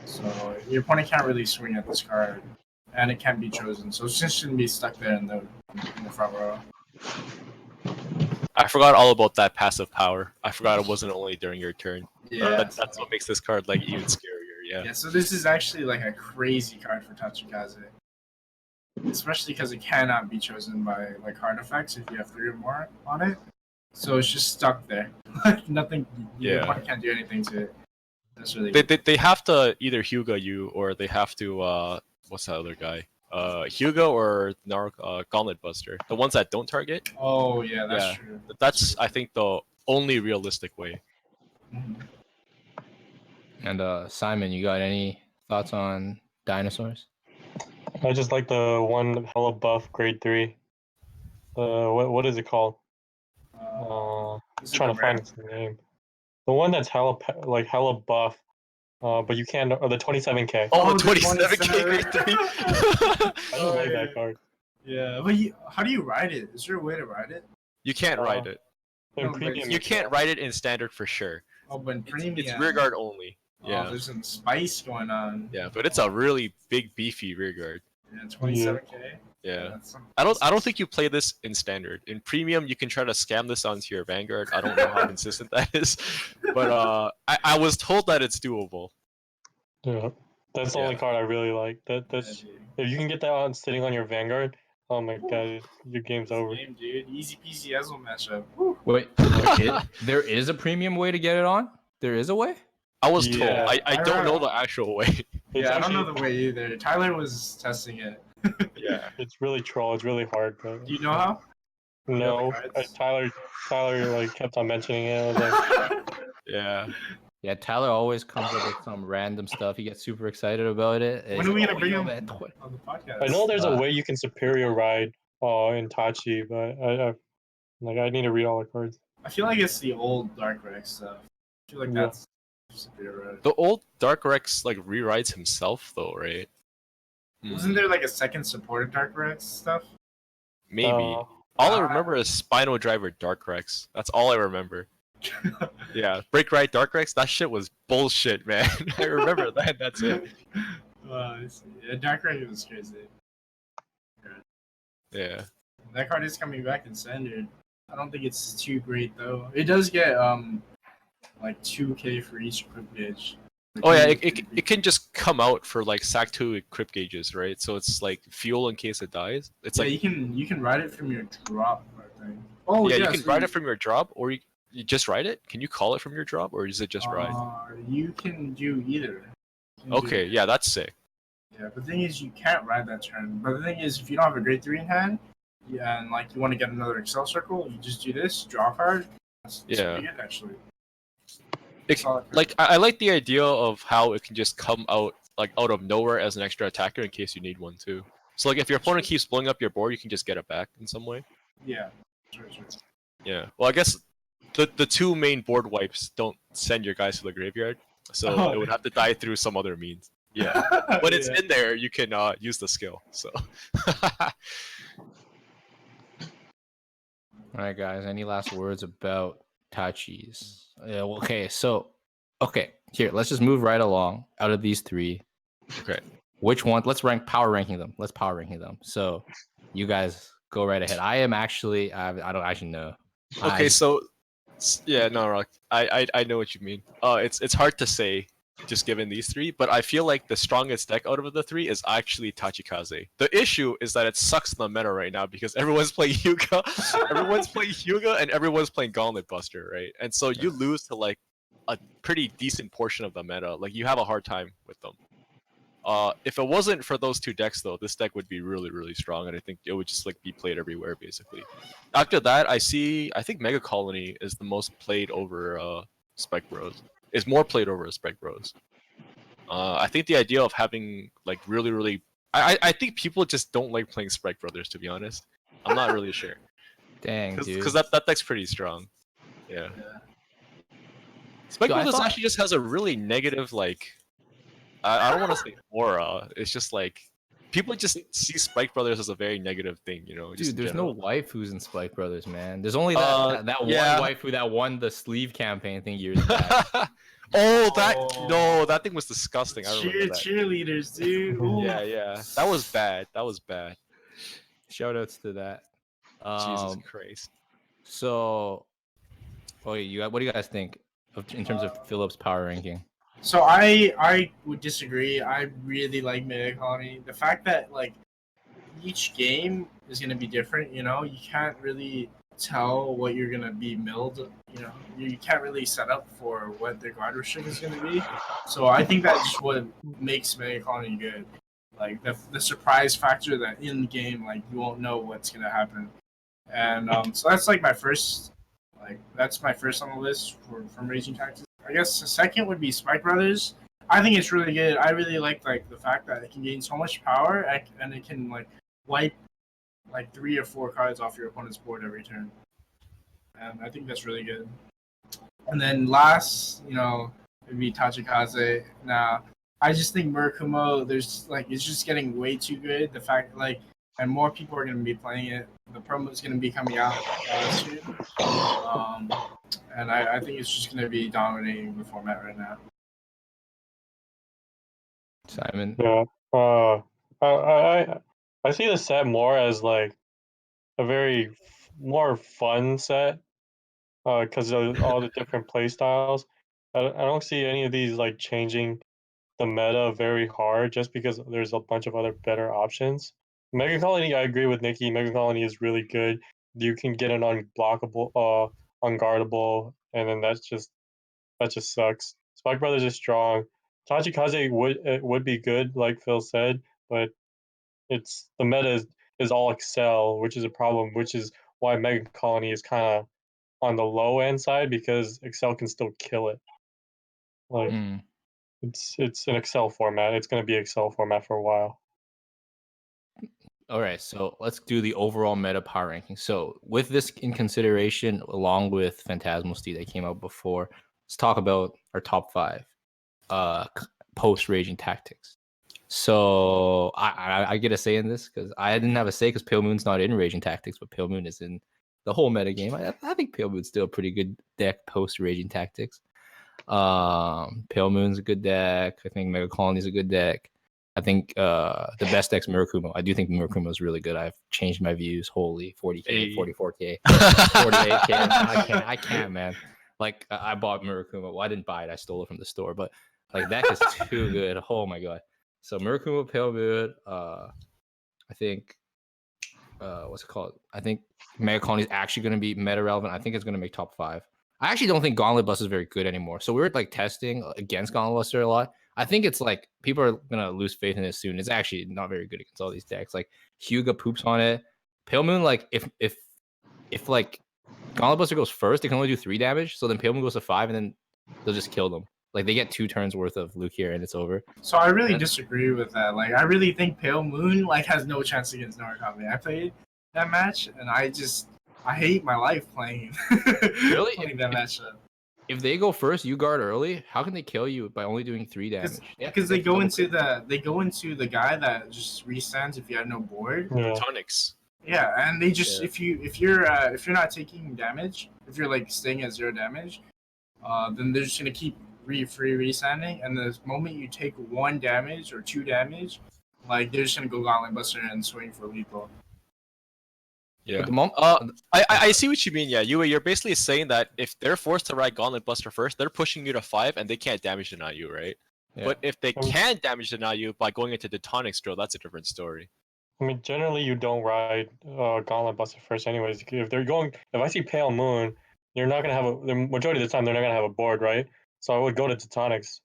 So your opponent can't really swing at this card, and it can't be chosen. So it just shouldn't be stuck there in the front row. I forgot all about that passive power. I forgot it wasn't only during your turn. Yeah, That's what makes this card like even scarier. Yeah. So this is actually like a crazy card for Tachikaze, especially because it cannot be chosen by like hard effects if you have 3 or more on it. So it's just stuck there. Like nothing. Your opponent can't do anything to it. That's really. They have to either Hyuga you or they have to what's that other guy? Hyuga or Gauntlet Buster. The ones that don't target. Oh yeah, that's true. That's I think the only realistic way. Mm-hmm. And Simon, you got any thoughts on dinosaurs? I just like the one hella buff grade 3. What is it called? Trying to find its name. The one that's hella buff. But you can't. Or the 27k. Oh, the 27k grade 3. I don't like that card. Yeah, but how do you ride it? Is there a way to ride it? You can't ride it. In premium, You can't ride it in standard for sure. Oh, but in premium, It's rear guard only. Yeah. Oh, there's some spice going on. Yeah, but it's a really big beefy rear guard. Yeah, 27k. Yeah. That's I don't think you play this in standard. In premium, you can try to scam this onto your Vanguard. I don't know how consistent that is, but I was told that it's doable. Yeah, that's the only Yeah. card I really like. That's if you can get that on sitting on your Vanguard, oh my god, your game's over. Game, dude. Easy peasy Ezel matchup. Wait, there is a premium way to get it on? There is a way? I was told. Yeah. I don't know the actual way. It's Yeah, I don't actually, know the way either. Tyler was testing it. Yeah. it's really troll. It's really hard. But Do you know how? no, cards? Tyler like kept on mentioning it. I was like, Yeah. Yeah, Tyler always comes up with some random stuff. He gets super excited about it. When are we gonna "Oh, bring yo, him man, on the podcast? I know there's a Uh, way you can superior ride in Tachi, but I need to read all the cards. I feel like it's the old Dark Rex stuff. I feel like Yeah. that's superior. The old Dark Rex like rewrites himself though, right? Wasn't there like a second supported Dark Rex stuff? Maybe. Uh, All I remember is Spino Driver Dark Rex. That's all I remember. Yeah, Break Right Dark Rex. That shit was bullshit, man. I remember that. That's it. I see. Yeah, Dark Rex was crazy. Yeah. That card is coming back in standard. I don't think it's too great though. It does get like 2k for each equip gauge. Oh yeah, it can just come out for like Sac 2 equip gauges, right? So it's like fuel in case it dies. It's yeah, like you can ride it from your drop, I think. Oh yeah, yes, you can ride it from your drop, or you just ride it. Can you call it from your drop, or is it just ride? You can do either. You can Okay, do- yeah, that's sick. Yeah, but the thing is, you can't ride that turn. But the thing is, if you don't have a grade 3 in hand, yeah, and like you want to get another Accel circle, you just do this, draw a card. That's Yeah. pretty good, actually. It, Solid card. like I like the idea of how it can just come out like out of nowhere as an extra attacker in case you need one too. So like if your opponent keeps blowing up your board, you can just get it back in some way. Yeah. Sure. Yeah. Well, I guess the two main board wipes don't send your guys to the graveyard, so Oh. it would have to die through some other means. Yeah. When it's in there, you can use the skill. So. All right, guys. Any last words about Tachis? Yeah. Well, okay. Here, let's just move right along. Out of these three, Okay. which one? Let's power ranking them. Let's power ranking them. So, you guys go right ahead. I am actually. I don't actually know. Okay. So. Yeah. No, Rock. I know what you mean. It's hard to say. Just given these three, but I feel like the strongest deck out of the three is actually Tachikaze. The issue is that it sucks in the meta right now because everyone's playing Hyuga, and everyone's playing Gauntlet Buster, right? And so you lose to like a pretty decent portion of the meta. Like you have a hard time with them. If it wasn't for those two decks though, this deck would be really, really strong, and I think it would just like be played everywhere basically. After that, I think Megacolony is the most played over Spike Bros. Is more played over Spec Bros. I think the idea of having like really, I think people just don't like playing Spec Brothers, to be honest. I'm not really sure. Dang, dude. Because that deck's pretty strong. Yeah. Spec Dude, Brothers actually just has a really negative like. I don't want to say aura. It's just like people just see Spike Brothers as a very negative thing, you know. Dude, there's no waifus in Spike Brothers, man. There's only yeah. one waifu that won the sleeve campaign thing years back. No, that thing was disgusting. I remember that. Cheerleaders, dude. Ooh. Yeah. That was bad. Shoutouts to that. Jesus Christ. So, what do you guys think in terms of Philip's power ranking? So I would disagree. I really like Megacolony. The fact that like each game is gonna be different, you know, you can't really tell what you're gonna be milled. You know, you can't really set up for what the guard restriction is gonna be. So I think that's what makes Megacolony good. Like the surprise factor that in the game, like you won't know what's gonna happen. And so that's like my first, that's my first on the list from Raging Tactics. I guess the second would be Spike Brothers. I think it's really good. I really like the fact that it can gain so much power and it can like wipe like 3 or 4 cards off your opponent's board every turn. And I think that's really good. And then last, you know, it'd be Tachikaze. Now, I just think Murakumo, there's like it's just getting way too good. The fact and more people are gonna be playing it. The promo is gonna be coming out soon. And I think it's just going to be dominating the format right now. Simon? Yeah. I see the set more as like a very more fun set, because of all the different play styles. I don't see any of these like changing the meta very hard just because there's a bunch of other better options. Megacolony, I agree with Nicky. Megacolony is really good. You can get an unblockable, unguardable, and then that just sucks. Spike Brothers is strong. Tachikaze would be good, like Phil said, but it's the meta is all Accel, which is a problem, which is why Megacolony is kind of on the low end side because Accel can still kill it. Like Mm. it's an Accel format. It's going to be Accel format for a while. All right, so let's do the overall meta power ranking. So with this in consideration, along with Phantasmal Steed that came out before, let's talk about our top 5 post raging tactics. So I get a say in this because I didn't have a say because Pale Moon's not in raging tactics, but Pale Moon is in the whole meta game. I think Pale Moon's still a pretty good deck post raging tactics. Pale Moon's a good deck. I think Megacolony's a good deck. I think the best deck's Murakumo. I do think Murakumo is really good. I've changed my views. Holy 40k, Hey. 44k, 48k. I can't, man. Like I bought Murakumo. Well, I didn't buy it. I stole it from the store. But like that is too good. Oh my god. So Murakumo, Pale Moon. I think what's it called? I think Megacolony is actually going to be meta relevant. I think it's going to make top 5. I actually don't think Gauntlet Buster is very good anymore. So we were like testing against Gauntlet Buster a lot. I think it's like people are gonna lose faith in it soon. It's actually not very good against all these decks. Like Hyuga poops on it. Pale Moon, like if like Gauntlet Buster goes first, they can only do 3 damage. So then Pale Moon goes to 5, and then they'll just kill them. Like they get 2 turns worth of Luke here, and it's over. So I really disagree with that. Like I really think Pale Moon like has no chance against Narukami. I played that match, and I hate my life playing. Really? playing that matchup. If they go first, you guard early. How can they kill you by only doing 3 damage? Because they go into the guy that just restands if you have no board. Yeah. Tonics. Yeah, and they just if you're not taking damage, if you're like staying at 0 damage, then they're just gonna keep free restanding, and the moment you take 1 damage or 2 damage, like they're just gonna go Gauntlet Buster and swing for lethal. Yeah. At the moment, I see what you mean. Yeah, you're basically saying that if they're forced to ride Gauntlet Buster first, they're pushing you to 5 and they can't damage deny you, right? Yeah. But if they can damage deny you by going into the tonics drill, that's a different story. I mean, generally you don't ride Gauntlet Buster first, anyways. If I see Pale Moon, you're not gonna have the majority of the time they're not gonna have a board, right? So I would go to Tectonics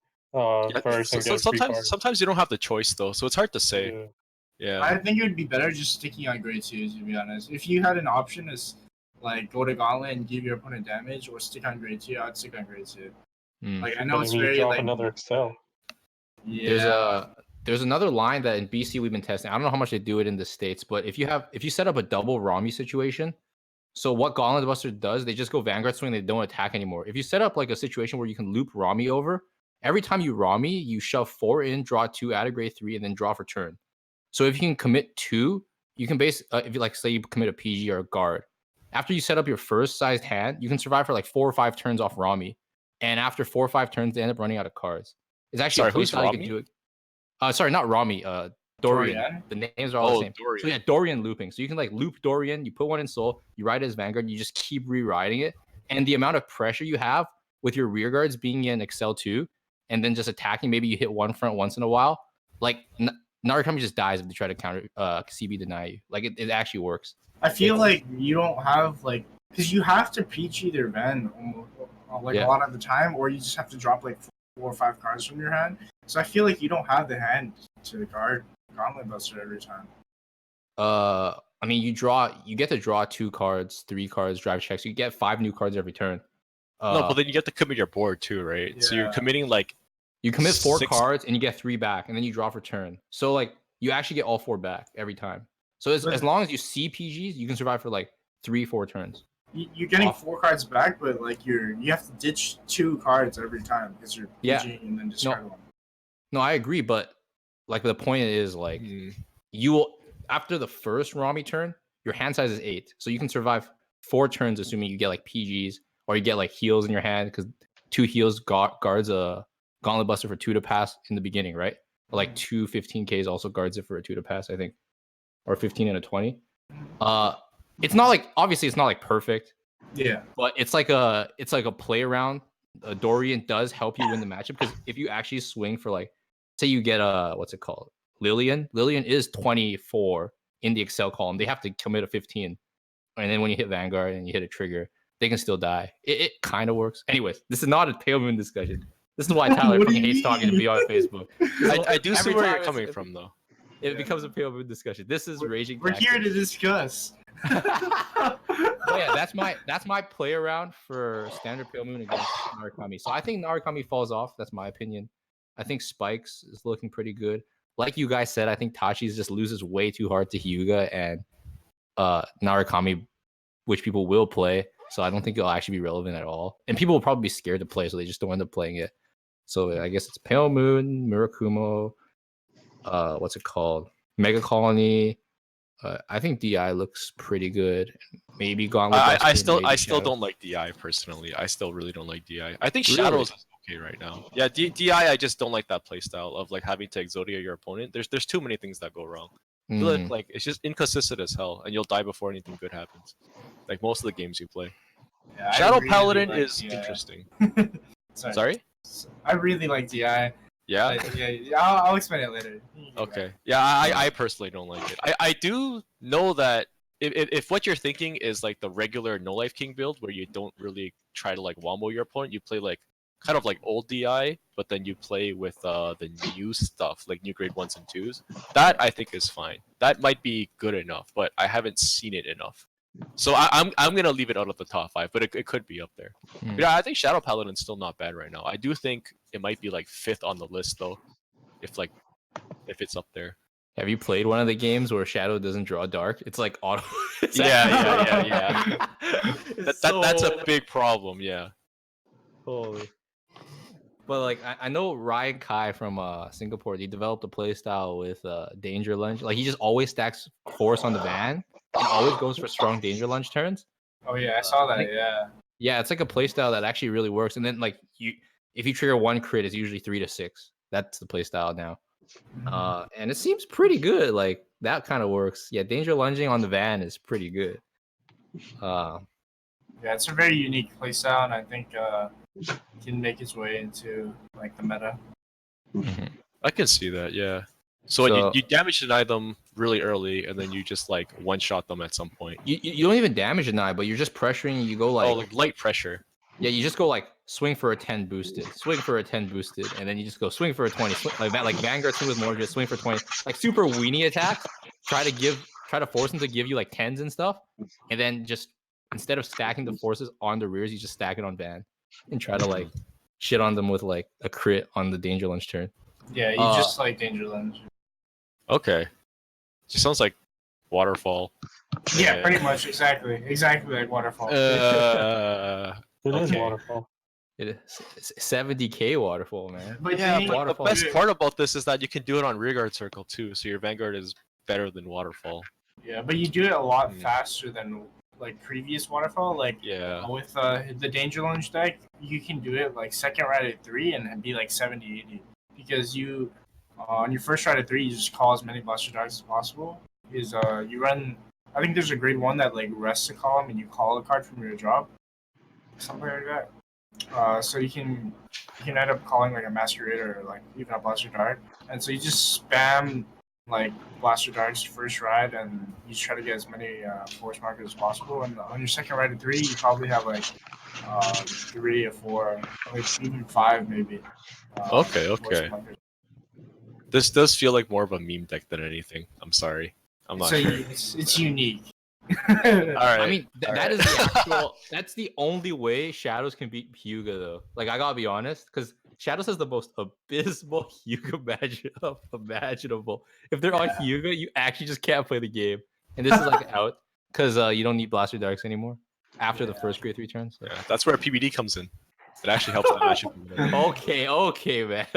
first and get free cards. Sometimes you don't have the choice though, so it's hard to say. Yeah. Yeah. I think it would be better just sticking on grade 2, to be honest. If you had an option to like go to Gauntlet and give your opponent damage, or stick on grade 2, I'd stick on grade 2. Like I know But it's then you very drop like another Accel. yeah. There's another line that in BC we've been testing. I don't know how much they do it in the States, but if you set up a double Rami situation, so what Gauntlet Buster does, they just go Vanguard swing, they don't attack anymore. If you set up like a situation where you can loop Rami over, every time you Rami, you shove 4 in, draw 2, add a grade 3, and then draw for turn. So if you can commit 2, you can if you like say you commit a PG or a guard. After you set up your first sized hand, you can survive for like 4 or 5 turns off Rami. And after 4 or 5 turns, they end up running out of cards. It's actually Sorry, who's you can Rami? do it. Sorry, not Rami. Dorian. Dorian? The names are all the same. Dorian. So yeah, Dorian looping. So you can like loop Dorian, you put 1 in soul, you ride it as Vanguard, you just keep rewriting it. And the amount of pressure you have with your rear guards being in Accel 2, and then just attacking, maybe you hit 1 front once in a while. Like Narukami just dies if they try to counter CB deny you. Like it actually works. I feel like you don't have like because you have to PG their Van a lot of the time, or you just have to drop like 4 or 5 cards from your hand. So I feel like you don't have the hand to guard Gauntlet Buster every time. I mean, you get to draw 2 cards, 3 cards, drive checks. You get 5 new cards every turn. No, but then you get to commit your board too, right? Yeah. So you're committing like you commit 4 6 cards and you get 3 back, and then you draw for turn. So like you actually get all 4 back every time. So as long as you see PGs, you can survive for like 3-4 turns. You're getting 4 cards back, but like you have to ditch 2 cards every time because you're PG and then discard 1. No, I agree, but like the point is like you will after the first Rami turn, your hand size is 8, so you can survive 4 turns, assuming you get like PGs or you get like heals in your hand because 2 heals guards a Gauntlet Buster for 2 to pass in the beginning, right? Or like 2 15Ks also guards it for a 2 to pass, I think. or 15 and a 20. It's not like obviously it's not like perfect. Yeah. But it's like a play around. Dorian does help you win the matchup because if you actually swing for like, say you get what's it called? Lillian. Lillian is 24 in the Accel column. They have to commit a 15. And then when you hit Vanguard and you hit a trigger, they can still die. It kind of works. Anyways, this is not a Pale Moon discussion. This is why Tyler fucking hates talking to me on Facebook. I do see Every where time you're coming from, though. It becomes a Pale Moon discussion. This is raging. We're here to discuss. Oh yeah, that's my play around for standard Pale Moon against Narukami. So I think Narukami falls off. That's my opinion. I think Spikes is looking pretty good. Like you guys said, I think Tachi's just loses way too hard to Hyuga and Narukami, which people will play. So I don't think it'll actually be relevant at all. And people will probably be scared to play, so they just don't end up playing it. So I guess it's Pale Moon, Murakumo, what's it called? Megacolony. I think DI looks pretty good. Maybe Gauntlet. I still don't like DI personally. I still really don't like DI. I think Shadows is okay right now. Yeah, DI I just don't like that playstyle of like having to Exodia your opponent. There's too many things that go wrong. Like it's just inconsistent as hell, and you'll die before anything good happens. Like most of the games you play. Yeah, Shadow really Paladin like is DI. interesting. Sorry? I really like DI. Yeah. I'll explain it later. Okay. Yeah, I personally don't like it. I do know that if what you're thinking is like the regular No Life King build where you don't really try to like wombo your opponent, you play like kind of like old DI, but then you play with the new stuff, like new grade 1s and 2s. That I think is fine. That might be good enough, but I haven't seen it enough. So I'm gonna leave it out of the top 5, but it could be up there. But yeah, I think Shadow Paladin's still not bad right now. I do think it might be like 5th on the list though, if it's up there. Have you played one of the games where Shadow doesn't draw dark? It's like auto. Yeah. That's a big problem. Yeah. Holy. But like I know Ryan Kai from Singapore, he developed a playstyle with Danger Lunge. Like he just always stacks Force on the van and always goes for strong Danger Lunge turns. Oh yeah, I saw that. Yeah, it's like a playstyle that actually really works. And then like if you trigger one crit, it's usually 3 to 6. That's the playstyle now. And it seems pretty good. Like that kind of works. Yeah, Danger Lunging on the van is pretty good. Yeah, it's a very unique playstyle, and I think can make its way into like the meta. I can see that. Yeah. So you damage deny them really early, and then you just like one shot them at some point. You don't even damage deny, but you're just pressuring. You go like like light pressure. Yeah, you just go like swing for a 10 boosted, swing for a 10 boosted, and then you just go swing for a 20. Like that, like Vanguard swing with more, just swing for 20. Like super weenie attacks. Try to force them to give you like 10s and stuff, and then just instead of stacking the forces on the rears, you just stack it on Van and try to like shit on them with like a crit on the Danger Lunge turn. Yeah, you just like Danger Lunge. Okay. Just sounds like Waterfall. Yeah, pretty much, exactly like Waterfall. It is Waterfall. It is 70k Waterfall, man. But yeah, yeah, but the best part about this is that you can do it on Rearguard Circle too, so your Vanguard is better than Waterfall. Yeah, but you do it a lot faster than like previous Waterfall. Like with the Danger Lunge deck, you can do it like second ride at 3 and be like 70-80 because you on your first ride at 3 you just call as many Blaster Darks as possible. Is you run. I think there's a grade 1 that like rests a column and you call a card from your drop, something like that. So you can end up calling like a Masquerade or like even a Blaster Dart, and so you just spam like Blaster Darts first ride, and you try to get as many force markers as possible. And on your second ride at 3, you probably have like 3 or 4, like even 5 maybe. Okay. This does feel like more of a meme deck than anything. I'm sorry. I'm not sure. It's unique. All right. I mean, that is the actual. That's the only way Shadows can beat Hyuga, though. Like, I gotta be honest, because Shadows has the most abysmal Hyuga matchup imaginable. If they're on Hyuga, you actually just can't play the game. And this is like out because you don't need Blaster Darks anymore after the first grade 3 turns. So. Yeah, that's where PBD comes in. It actually helps that matchup. Okay, man.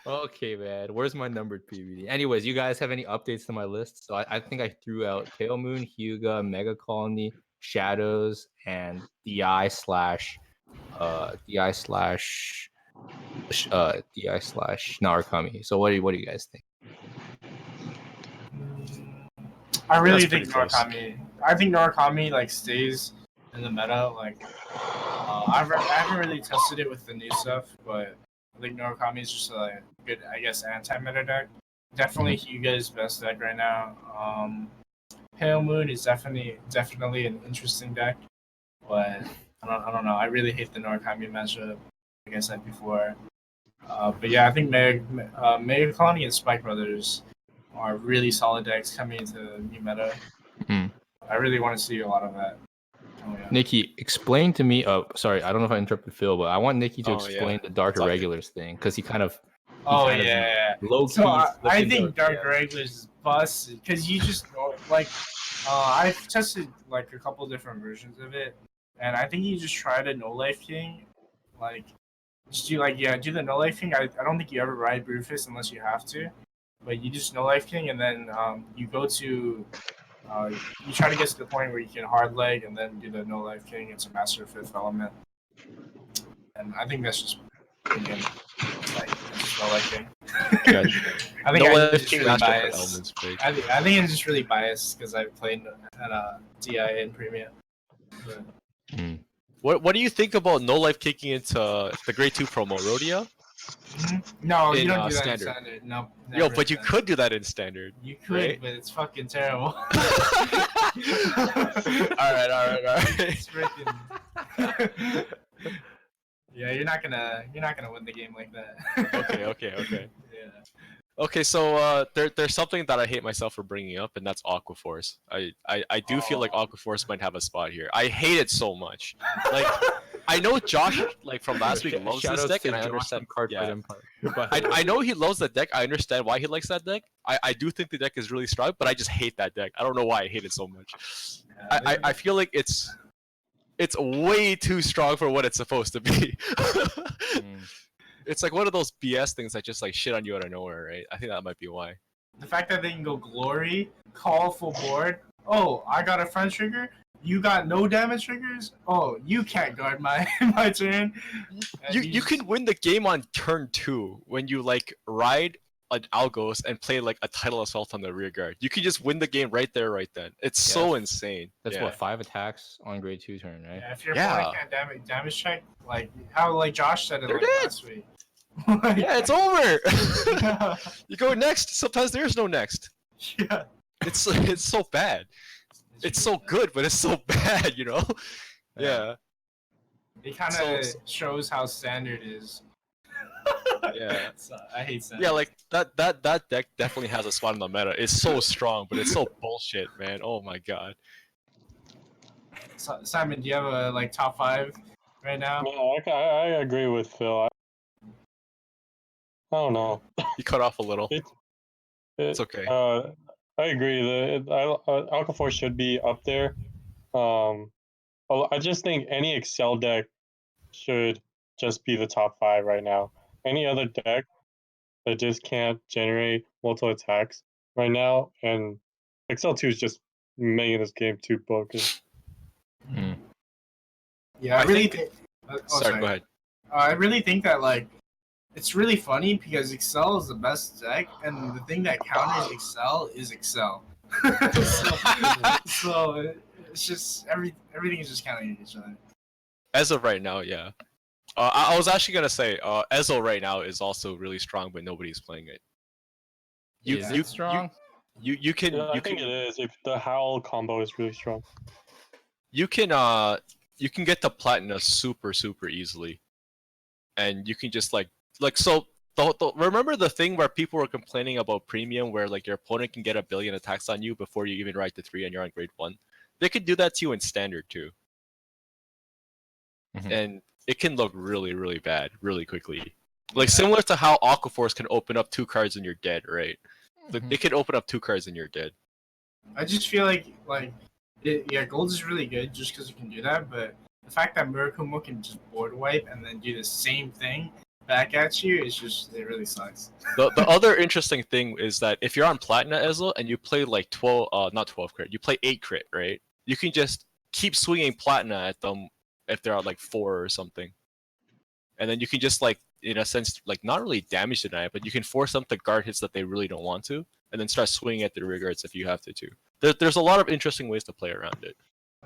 Okay, man. Where's my numbered PVD? Anyways, you guys have any updates to my list? So I think I threw out Pale Moon, Hyuga, Megacolony, Shadows, and DI slash Narukami. So what do you guys think? I really That's think pretty close. Narukami. I think Narukami like stays in the meta. Like, I haven't really tested it with the new stuff, but I think Narukami is just a good, I guess, anti-meta deck. Definitely Hyuga's best deck right now. Pale Moon is definitely an interesting deck, but I don't know. I really hate the Narukami matchup, like I said before. But yeah, I think Megacolony and Spike Brothers are really solid decks coming into the new meta. Mhm. I really want to see a lot of that. Oh, yeah. Nikki, explain to me. Oh, sorry, I don't know if I interrupted Phil, but I want Nikki to Oh, yeah. explain the Dark It's okay. Irregulars thing because he kind of. Oh kind of yeah. Low So key. I think Dark Regulars is busted because you just like I've tested like a couple different versions of it, and I think you just try to No Life King, like just do the No Life King. I don't think you ever ride Brewfist unless you have to, but you just No Life King and then you go to you try to get to the point where you can hard leg and then do the No Life King. It's a Master of Fifth Element, and I think that's just again. Like, just No Life King. I think I'm just really biased. I think I'm just really biased because I've played at DI and Premium. But... What do you think about No Life kicking into the Grade 2 promo, Rodeo? No, you don't do that in Standard. No. Yo, but you could do that in Standard. You could, right? But it's fucking terrible. Alright. It's freaking... Yeah, you're not gonna win the game like that. Okay. Yeah. Okay, so there's something that I hate myself for bringing up, and that's Aqua Force. I do feel like Aqua Force might have a spot here. I hate it so much. Like, I know Josh, like from last week, loves this deck, and I understand. Yeah. I know he loves the deck. I understand why he likes that deck. I do think the deck is really strong, but I just hate that deck. I don't know why I hate it so much. I feel like it's way too strong for what it's supposed to be. It's like one of those BS things that just like shit on you out of nowhere, right? I think that might be why. The fact that they can go Glory, call full board. Oh, I got a front trigger. You got no damage triggers. Oh, you can't guard my turn. You can win the game on turn 2 when you like ride an Algos and play like a Tidal Assault on the rear guard. You can just win the game right there, right then. It's so insane. That's what, 5 attacks on Grade 2 turn, right? Yeah, if your opponent can't damage check, like how like Josh said it like last week. Yeah, it's over. You go next. Sometimes there's no next. Yeah. It's so bad. It's so good, but it's so bad, you know? Yeah. It kind of shows how Standard is. Yeah. I hate Standard. Yeah, like that deck definitely has a spot in the meta. It's so strong, but it's so bullshit, man. Oh my god. Simon, do you have a like top 5 right now? No, I agree with Phil. I don't know. You cut off a little. It's okay. I agree. Aqua Force should be up there. I just think any Accel deck should just be the top 5 right now. Any other deck that just can't generate multiple attacks right now, and Accel 2 is just making this game too broken. Yeah, I really think. Sorry, go ahead. I really think that like it's really funny because Accel is the best deck, and the thing that counters Accel is Accel. so it's just everything is just counting each other. As of right now, yeah. I was actually gonna say Ezel right now is also really strong, but nobody's playing it. Is it strong? You can. I think it is. If the Howl combo is really strong, you can get the Platina super easily, and you can just like so. Remember the thing where people were complaining about Premium, where like your opponent can get 1 billion attacks on you before you even ride to 3 and you're on Grade 1? They could do that to you in Standard too. And it can look really bad really quickly. Like similar to how Aqua Force can open up 2 cards and you're dead, right? Like, they can open up 2 cards and you're dead. I just feel like gold is really good just because you can do that, but the fact that Murakumo can just board wipe and then do the same thing back at you is just, it really sucks. The other interesting thing is that if you're on Platina Ezel and you play like not 12 crit, you play 8 crit, right? You can just keep swinging Platina at them if they're at like 4 or something. And then you can just like, in a sense, like not really damage deny it, but you can force them to guard hits that they really don't want to, and then start swinging at the rear guards if you have to too. there's a lot of interesting ways to play around it.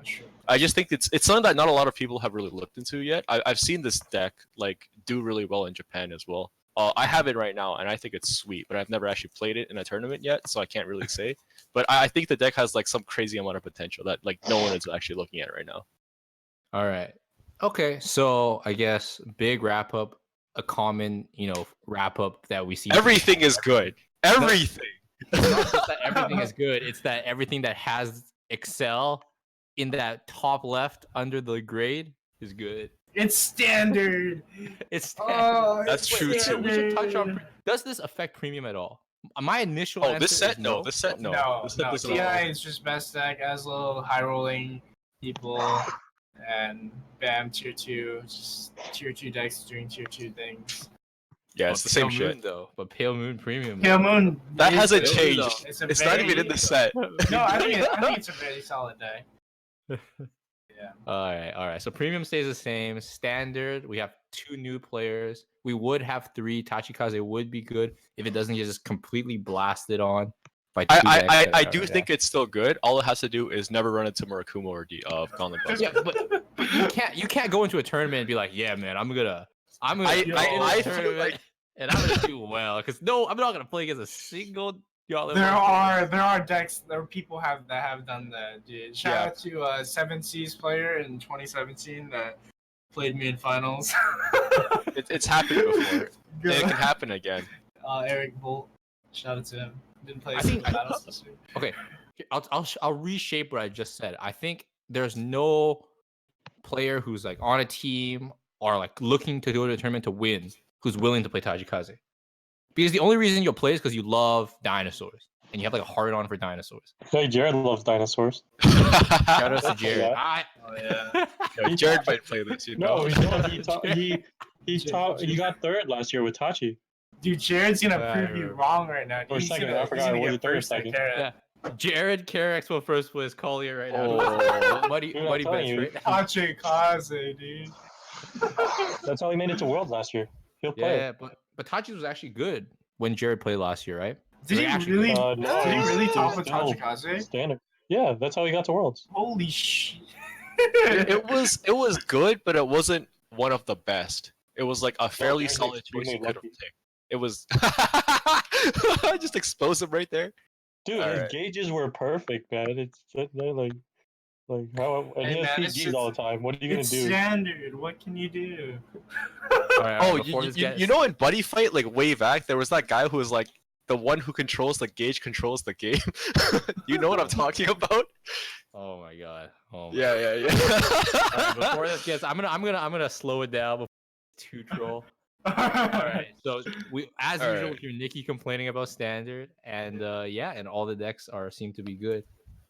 Sure. I just think it's something that not a lot of people have really looked into yet. I've seen this deck like do really well in Japan as well. I have it right now, and I think it's sweet, but I've never actually played it in a tournament yet, so I can't really say. But I think the deck has like some crazy amount of potential that like no one is actually looking at right now. All right. Okay. So I guess big wrap up, a common, wrap up that we see. Everything is good. Everything. It's not just that everything is good. It's that everything that has Accel in that top left under the grade is good. It's standard. It's standard. Oh, That's true too. We should touch on. Does this affect premium at all? My initial answer this set is no. This set no. No, This set no. doesn't TI allow- is just best deck, Ezel, high rolling people, and bam, tier 2. Just tier 2 decks doing tier 2 things. Yeah, it's the same Pale shit. Moon, though. But Pale Moon premium. Pale Moon. That is hasn't good, changed. though. It's not even in the set. No, I think it's a very solid deck. Yeah. All right. So premium stays the same. Standard, we have 2 new players. We would have 3. Tachikaze would be good if it doesn't get just completely blasted on by 2 decks I that do are- think it's still good. All it has to do is never run into Murakumo or Gauntlet Buzz. Yeah, but you can't go into a tournament and be like, yeah, man, I'm gonna I go in feel this tournament like- and I'm gonna do well because no, I'm not gonna play against a single Gauntlet There Buzz. are decks there are people that have done that, dude. Shout out to 7 C's player in 2017 that played me in finals. It's happened before. And it can happen again. Eric Bolt. Shout out to him. Didn't play I some think- finals this week. Okay, I'll reshape what I just said. I think there's no player who's like on a team or like looking to go to a tournament to win who's willing to play Tachikaze. Because the only reason you'll play is because you love dinosaurs and you have like a hard on for dinosaurs. Hey, Jared loves dinosaurs. Shout out to Jared. Yeah. Oh yeah. Yo, Jared might play this, you know. No, he got 3rd last year with Tachi. Dude, Jared's gonna prove you wrong right now. Or He's second, gonna, I forgot, he's was gonna it get third or first second? Carrot. Yeah. Jared Carrick's will first place Collier right now. Oh. Muddy Dude, I'm bets telling you. right now. Tachikaze, dude. That's how he made it to Worlds last year. He'll play. Yeah, but Tachi was actually good when Jared played last year, right? Did Like, he actually really? good. No, did he really he's top with still Tachikaze? Standard. Yeah, that's how he got to Worlds. Holy shit! It was good, but it wasn't one of the best. It was like a fairly Jared's solid choice you extremely could have lucky. taken. It was I just exposed him right there. Dude, his Alright. gauges were perfect, man. They're like how, and Hey, he has man, it's PGs just- all the time. What are you gonna It's do? standard. What can you do? All right, Oh, before this gets- you know in Buddy Fight, like way back, there was that guy who was like the one who controls the gauge controls the game. You know what I'm talking about? Oh my god. Oh my Yeah. All right, before this gets, I'm gonna slow it down before it's too troll. All right, so we as All usual right. we hear Nicky complaining about standard, and and all the decks seem to be good,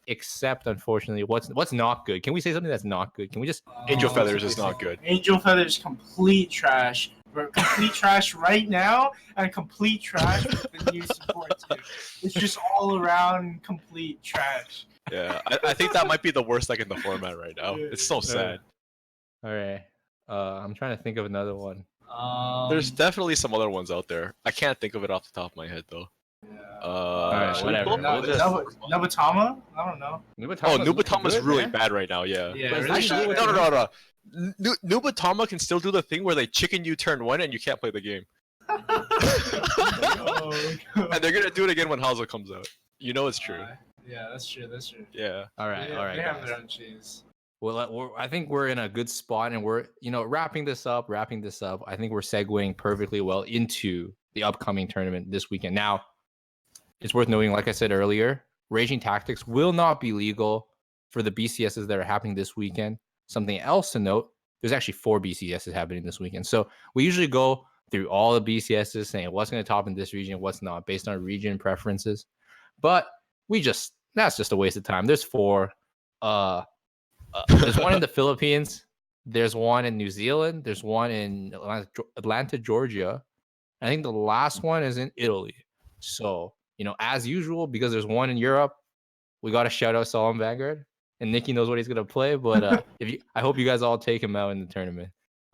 except unfortunately what's not good. Can we say something that's not good? Can we just Angel Oh, Feathers is not good. Angel Feathers complete trash. We're complete trash right now, and complete trash with the new support too. It's just all around complete trash. Yeah, I think that might be the worst deck in the format right now. It's so sad. all right? I'm trying to think of another one. There's definitely some other ones out there. I can't think of it off the top of my head though. Alright, should we whatever. pull up No, the list? Nubutama? I don't know. Oh, Nubatama's really bad right now. Yeah. Yeah, But really Actually, bad. no. Nubatama can still do the thing where they chicken you turn 1 and you can't play the game. Oh, And they're gonna do it again when Hazel comes out. You know it's true. yeah, that's true. That's true. Yeah. All right, They- all right, They have guys. their own cheese. Well, I think we're in a good spot, and we're wrapping this up. I think we're segueing perfectly well into the upcoming tournament this weekend. Now, it's worth noting, like I said earlier, Raging Tactics will not be legal for the BCSs that are happening this weekend. Something else to note: there's actually 4 BCSs happening this weekend. So we usually go through all the BCSs, saying what's going to top in this region, what's not, based on region preferences. But that's just a waste of time. There's 4. There's one in the Philippines. There's one in New Zealand. There's one in Atlanta, Georgia. I think the last one is in Italy. So, as usual, because there's one in Europe, we got to shout out Solemn Vanguard. And Nicky knows what he's gonna play, but I hope you guys all take him out in the tournament.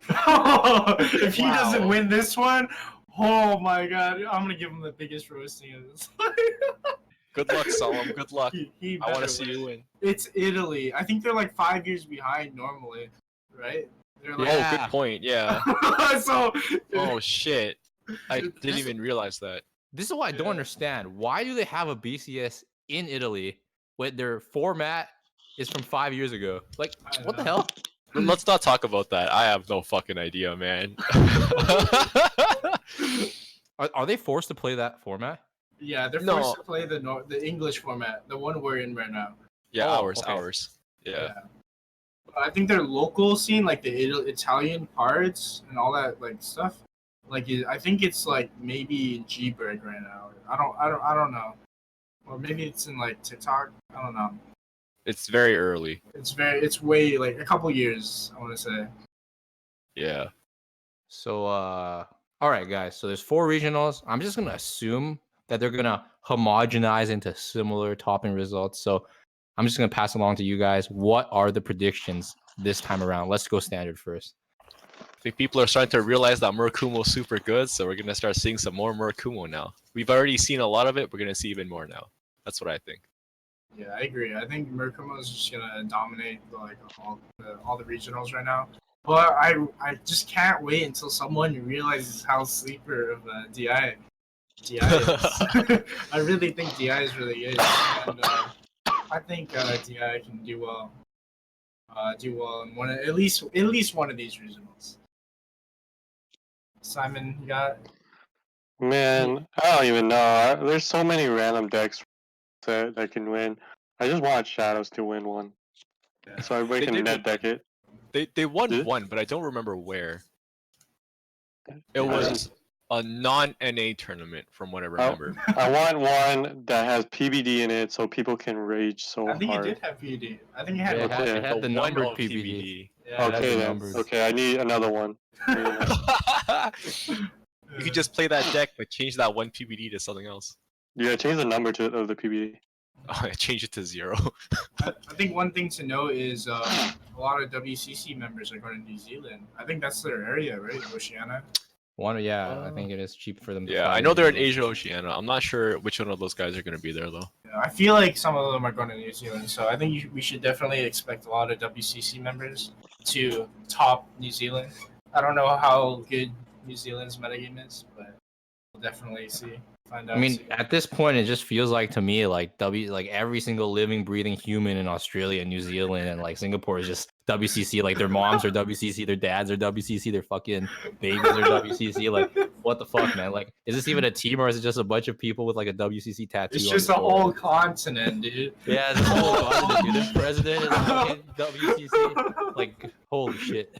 If he Wow. doesn't win this one, oh my god, I'm gonna give him the biggest roasting of this. Good luck, Solemn. Good luck. He I want better to see win. you win. It's Italy. I think they're like 5 years behind normally, right? They're like, Oh, Yeah. good point. Yeah. so. Oh shit. I This- didn't even realize that. This is what I don't Yeah. understand. Why do they have a BCS in Italy when their format is from 5 years ago? Like, I what the know. hell? Let's not talk about that. I have no fucking idea, man. Are they forced to play that format? Yeah, they're No. forced to play the English format, the one we're in right now. Yeah, Oh, ours. okay. Yeah. I think their local scene, like the Italian parts and all that like stuff, like I think it's like maybe in G-Berg right now. I don't know, or maybe it's in like TikTok. I don't know. It's very early. It's way like a couple years. I want to say. Yeah. So, all right, guys. So there's 4 regionals. I'm just gonna assume that they're gonna homogenize into similar topping results. So I'm just gonna pass along to you guys. What are the predictions this time around? Let's go standard first. I think people are starting to realize that Murakumo is super good, so we're gonna start seeing some more Murakumo now. We've already seen a lot of it. We're gonna see even more now. That's what I think. Yeah, I agree. I think Murakumo is just gonna dominate like all the regionals right now. But I just can't wait until someone realizes how sleeper of DI is. I really think DI is really good, and I think DI can do well. Do well in at least one of these regionals. Simon, you got Man, I don't even know. There's so many random decks that can win. I just want Shadows to win one, so everybody They can did net deck it. They won Did? one, but I don't remember where. It Yeah. was a non-NA tournament, from what I remember. I want one that has PBD in it, so people can rage so I think hard. it did have PD. I think it had. Yeah, it had the one numbered on PBD. Yeah, had Okay the then. numbers. Okay, I need another one. You could just play that deck, but change that one PBD to something else. Yeah, change the number of the PBD. Oh, I changed it to 0. I think one thing to note is a lot of WCC members are going to New Zealand. I think that's their area, right? Oceania. I think it is cheap for them to Yeah, fly I know they're in regionals. Asia Oceania. I'm not sure which one of those guys are going to be there though. Yeah, I feel like some of them are going to New Zealand, so I think we should definitely expect a lot of WCC members to top New Zealand. I don't know how good New Zealand's metagame is, but we'll definitely find out. I mean, at this point, it just feels like to me like like every single living, breathing human in Australia, New Zealand, and like Singapore is just WCC. Like their moms are WCC, their dads are WCC, their fucking babies are WCC. Like, what the fuck, man? Like, is this even a team or is it just a bunch of people with like a WCC tattoo? It's on just the a forehead? whole continent, dude. Yeah, it's a whole continent, dude. Their president is fucking WCC. Like, holy shit.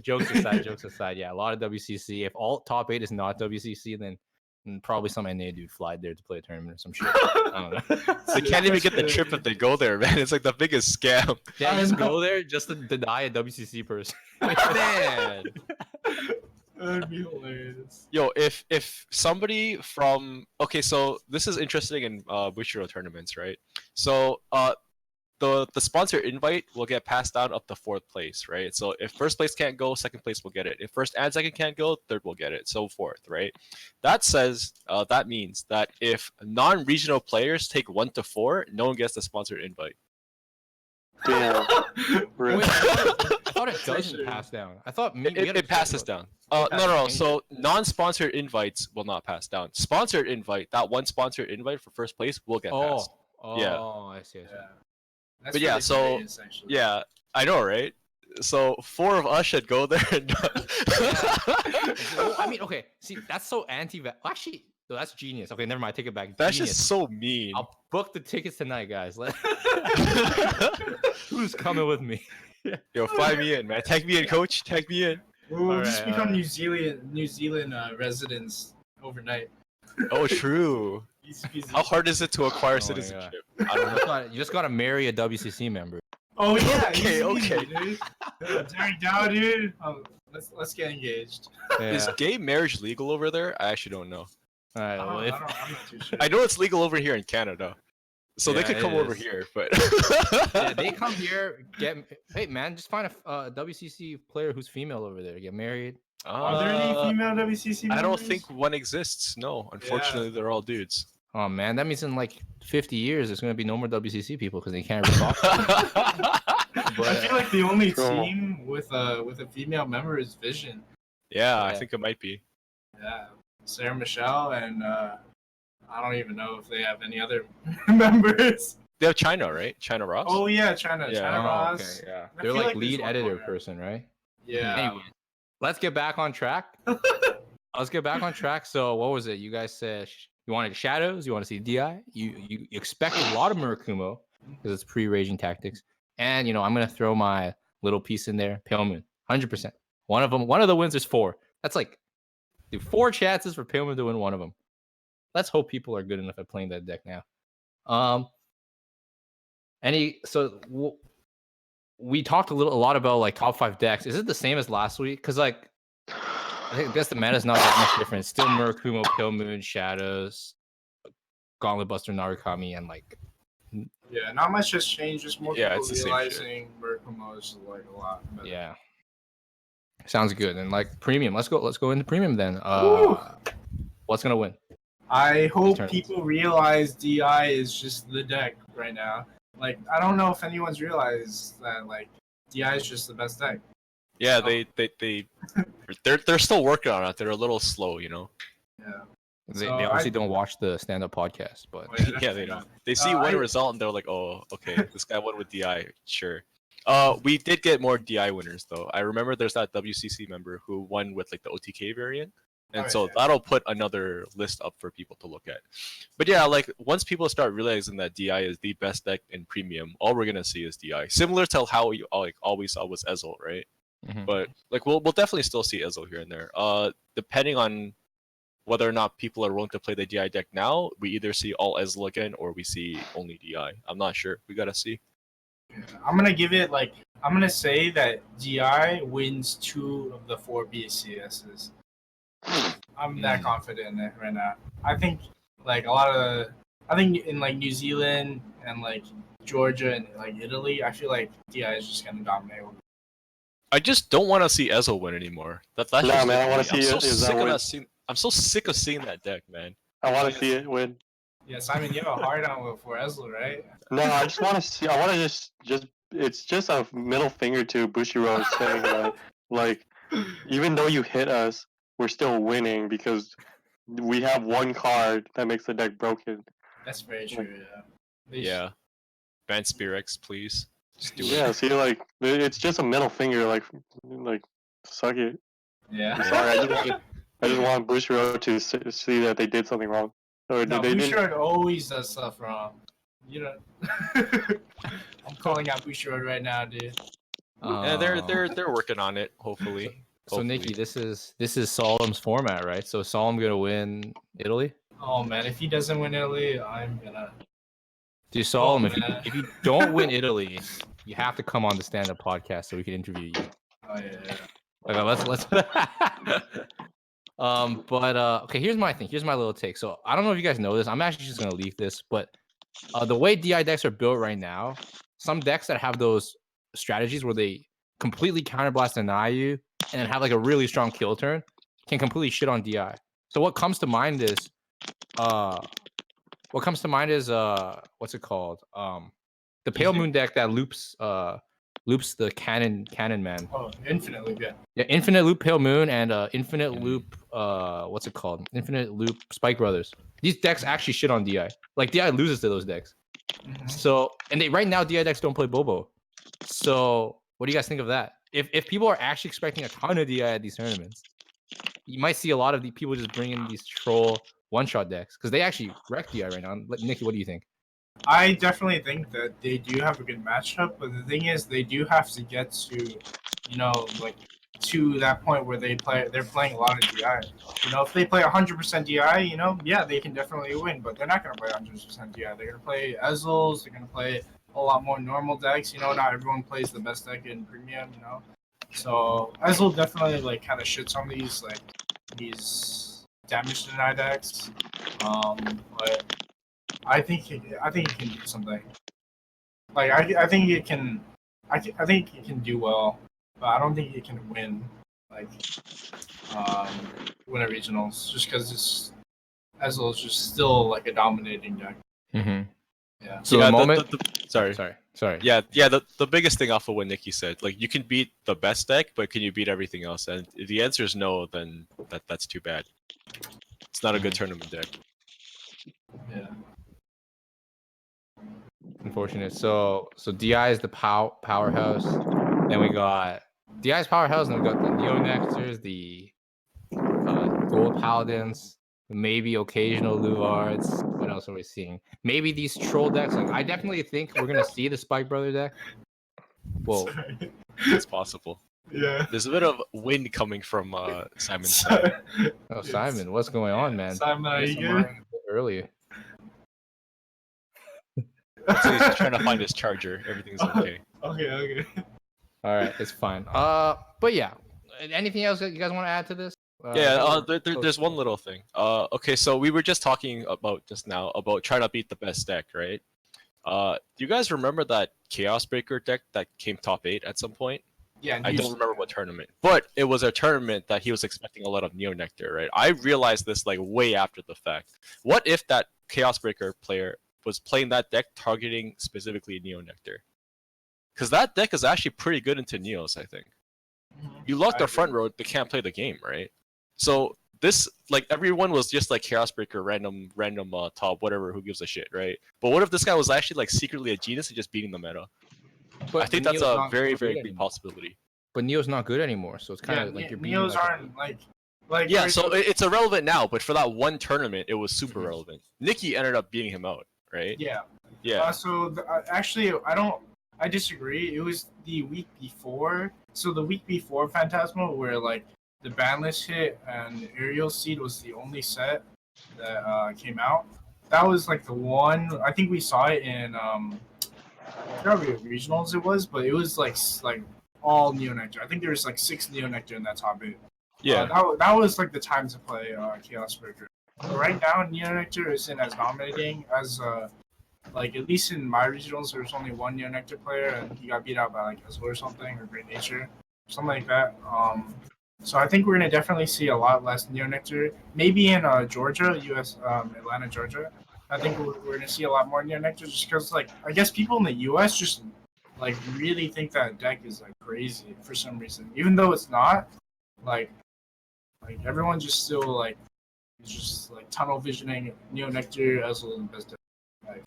Jokes aside, yeah, a lot of WCC. If all top 8 is not WCC, then probably some NA dude flied there to play a tournament or some shit. I don't know. They can't even get the trip if they go there, man. It's like the biggest scam. Yeah, I just know. go there just to deny a WCC person. Man. That'd be hilarious. Yo, if somebody from so this is interesting in Bushido tournaments, right? So the sponsor invite will get passed down up to 4th place, right? So if first place can't go, second place will get it. If first and second can't go, third will get it, so forth, right? That means that if non-regional players take 1 to 4, no one gets the sponsored invite. Damn. Wait, I thought it doesn't pass down. I thought It passes down. No. So non-sponsored invites will not pass down. Sponsored invite, that one sponsored invite for first place will get passed. Yeah. I see. Yeah. That's But yeah, really so hilarious, actually. yeah, I know, right? So 4 of us should go there. And Well, I mean, okay. See, that's so actually, no, that's genius. Okay, never mind. Take it back. That's Genius. just so mean. I'll book the tickets tonight, guys. Who's coming with me? Yo, fly me in, man. Tag me in, coach. Tag me in. We'll just Alright, become alright. New Zealand residents overnight. Oh, true. Easy peasy. How hard is it to acquire Oh my citizenship? I don't know. You just gotta marry a WCC member. Oh yeah. Okay, okay. Dude. During now, dude. Let's get engaged. Yeah. Is gay marriage legal over there? I actually don't know. All right. Well, if, I'm not too sure. I know it's legal over here in Canada, so they Yeah, could come it over is. here. But yeah, they come here, hey man, just find a WCC player who's female over there, get married. Are there any female WCC members? I don't think one exists. No, unfortunately, they're all dudes. Oh man, that means in like 50 years there's gonna be no more WCC people because they can't really talk. I feel like the only Troll. team with a female member is Vision. Yeah, I Yeah. think it might be. Yeah, Sarah Michelle, and I don't even know if they have any other members. They have China, right? China Ross. Oh yeah, China Yeah. China Oh, Ross. okay, yeah. I They're feel like there's lead one editor more. person, right? Yeah. Anyway, let's get back on track. So what was it? You guys said you wanted shadows, you want to see DI, you expect a lot of Murakumo because it's pre-raging tactics. And I'm gonna throw my little piece in there, Pale Moon. 100%. One of the wins is 4. That's like 4 chances for Pale Moon to win one of them. Let's hope people are good enough at playing that deck now. We talked a lot about like top 5 decks. Is it the same as last week? Because like I guess the meta is not that much different. It's still Murakumo, Pale Moon, Shadows, Gauntlet Buster, Narukami, and like Yeah, not much has changed. Just more Yeah, people it's the same realizing Murakumo is like a lot better. yeah. Sounds good. And like premium, let's go into premium then. Woo! What's gonna win? I hope tournaments. people realize DI is just the deck right now. Like, I don't know if anyone's realized that like DI is just the best deck. Yeah, Oh. they're still working on it. They're a little slow, Yeah. They So obviously don't watch the stand-up podcast, but Oh, yeah, yeah, definitely they don't. not. They see one result and they're like, "Oh, okay, this guy won with DI." Sure. We did get more DI winners though. I remember there's that WCC member who won with like the OTK variant, and Oh, so yeah. that'll put another list up for people to look at. But yeah, like once people start realizing that DI is the best deck in premium, all we're gonna see is DI. Similar to how we like always saw was Ezel, right? Mhm. But like we'll definitely still see Ezel here and there. Depending on whether or not people are willing to play the DI deck now, we either see all Ezel again or we see only DI. I'm not sure. We gotta see. I'm gonna say that DI wins 2 of the 4 BCSs. I'm that confident in it right now. I think like I think in like New Zealand and like Georgia and like Italy, I feel like DI is just gonna dominate. I just don't want to see Ezel win anymore. That's Nah, just man, I it wanna for me. see I'm so Ezel sick of win. I'm so sick of seeing that deck, man. I want to see it win. Yeah, Simon, you have a hard on for Ezel, right? No, I just want to see. I want to just. It's just a middle finger to Bushiroad saying that, like, even though you hit us, we're still winning because we have one card that makes the deck broken. That's very true. Yeah. Yeah. Ban Spirex, please. Just do it. Yeah, see, like, it's just a middle finger, like, suck it. Yeah. I'm sorry, I just want Bushiroad to see that they did something wrong, or No, they didn't. Bushiroad always does stuff wrong. You know. I'm calling out Bushiroad right now, dude. Yeah, they're working on it. Hopefully. So Nicky, this is Solemn's format, right? So Solemn gonna win Italy. Oh man, if he doesn't win Italy, I'm gonna. Dude, Solemn, man. if you don't win Italy, you have to come on the stand-up podcast so we can interview you. Oh yeah. Okay, let's. But okay, here's my thing. Here's my little take. So I don't know if you guys know this. I'm actually just gonna leak this, but the way DI decks are built right now, some decks that have those strategies where they completely counterblast deny you and have like a really strong kill turn can completely shit on DI. So what comes to mind is what's it called? The Pale Moon deck that loops the cannon man. Oh, infinite loop, yeah. Yeah, infinite loop Pale Moon and infinite loop what's it called? Infinite loop Spike Brothers. These decks actually shit on DI. Like DI loses to those decks. So and right now DI decks don't play Bobo. So what do you guys think of that? If people are actually expecting a ton of DI at these tournaments, you might see a lot of the people just bring in these troll one-shot decks because they actually wreck DI right now. Nicky, what do you think? I definitely think that they do have a good matchup, but the thing is, they do have to get to, like to that point where they're playing a lot of DI. If they play 100% DI, yeah, they can definitely win, but they're not going to play 100% DI. They're going to play Ezels. They're going to play a lot more normal decks. Not everyone plays the best deck in premium. So Ezel definitely like kind of shits on these damage deny decks. But I think it can do something. Like I think it can. I think it can do well, but I don't think it can win. Like win at regionals, just because Ezel is just still like a dominating deck. Mm-hmm. Yeah. So Yeah, the moment. sorry. Yeah. The biggest thing off of what Nicky said, like you can beat the best deck, but can you beat everything else? And if the answer is no, then that's too bad. It's not a good tournament deck. Yeah. Unfortunate. So DI is the powerhouse. Then we got DI's powerhouse, and we got the Neo Nectars, the Gold Paladins, maybe occasional Luards. What else are we seeing? Maybe these troll decks. Like I definitely think we're gonna see the Spike Brother deck. Well, Sorry. It's possible. Yeah. There's a bit of wind coming from Simon's side. oh Simon, what's going on, man? Simon, are you ASMR good? a bit earlier. So he's just trying to find his charger. Everything's okay. Okay. All right, it's fine. But yeah, anything else that you guys want to add to this? There's one little thing. Okay, so we were just talking about just now about trying to beat the best deck, right? Do you guys remember that Chaos Breaker deck that came top 8 at some point? Yeah. I don't remember what tournament, but it was a tournament that he was expecting a lot of Neo Nectar, right? I realized this like way after the fact. What if that Chaos Breaker player was playing that deck targeting specifically Neo Nectar? Because that deck is actually pretty good into Neos, I think. You lock the front row, they can't play the game, right? So this, like, everyone was just like Chaos Breaker, random top, whatever, who gives a shit, right? But what if this guy was actually like secretly a genius and just beating the meta? But I think that's a very, very big possibility. But Neo's not good anymore, so it's kind of like you're beating. Neos like, aren't like. Yeah, so it's irrelevant now, but for that one tournament, it was super relevant. Nicky ended up beating him out, right? Yeah. Yeah. Actually, I disagree. It was the week before. So the week before Phantasmal, where like the ban list hit and Aerial Seed was the only set that came out. That was like the one. I think we saw it in I forgot what regionals it was, but it was like all Neo Nectar. I think there was like 6 Neo Nectar in that top 8. Yeah. That was like the time to play Chaos Breaker. But right now, Neo Nectar isn't as dominating as like at least in my regionals, there was only one Neo Nectar player, and he got beat out by like Ezel or something, or Great Nature, something like that. So I think we're gonna definitely see a lot less Neo Nectar. Maybe in Georgia, U.S., Atlanta, Georgia. I think we're gonna see a lot more Neo Nectar just because, like, I guess people in the U.S. just like really think that deck is like crazy for some reason, even though it's not. Like everyone just still like is just like tunnel visioning Neo Nectar as the best deck.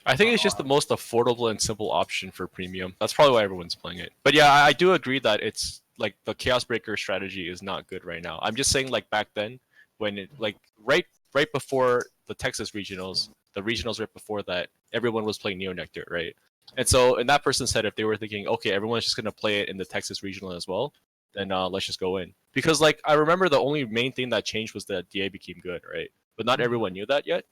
I think it's just the most affordable and simple option for premium. That's probably why everyone's playing it. But yeah, I do agree that it's like the Chaos Breaker strategy is not good right now. I'm just saying, like, back then, when it like right before the Texas regionals, the regionals right before that, everyone was playing Neo Nectar, right? And so in that person's head, if they were thinking, okay, everyone's just gonna play it in the Texas regional as well, then let's just go in. Because like I remember the only main thing that changed was that DA became good, right? But not everyone knew that yet.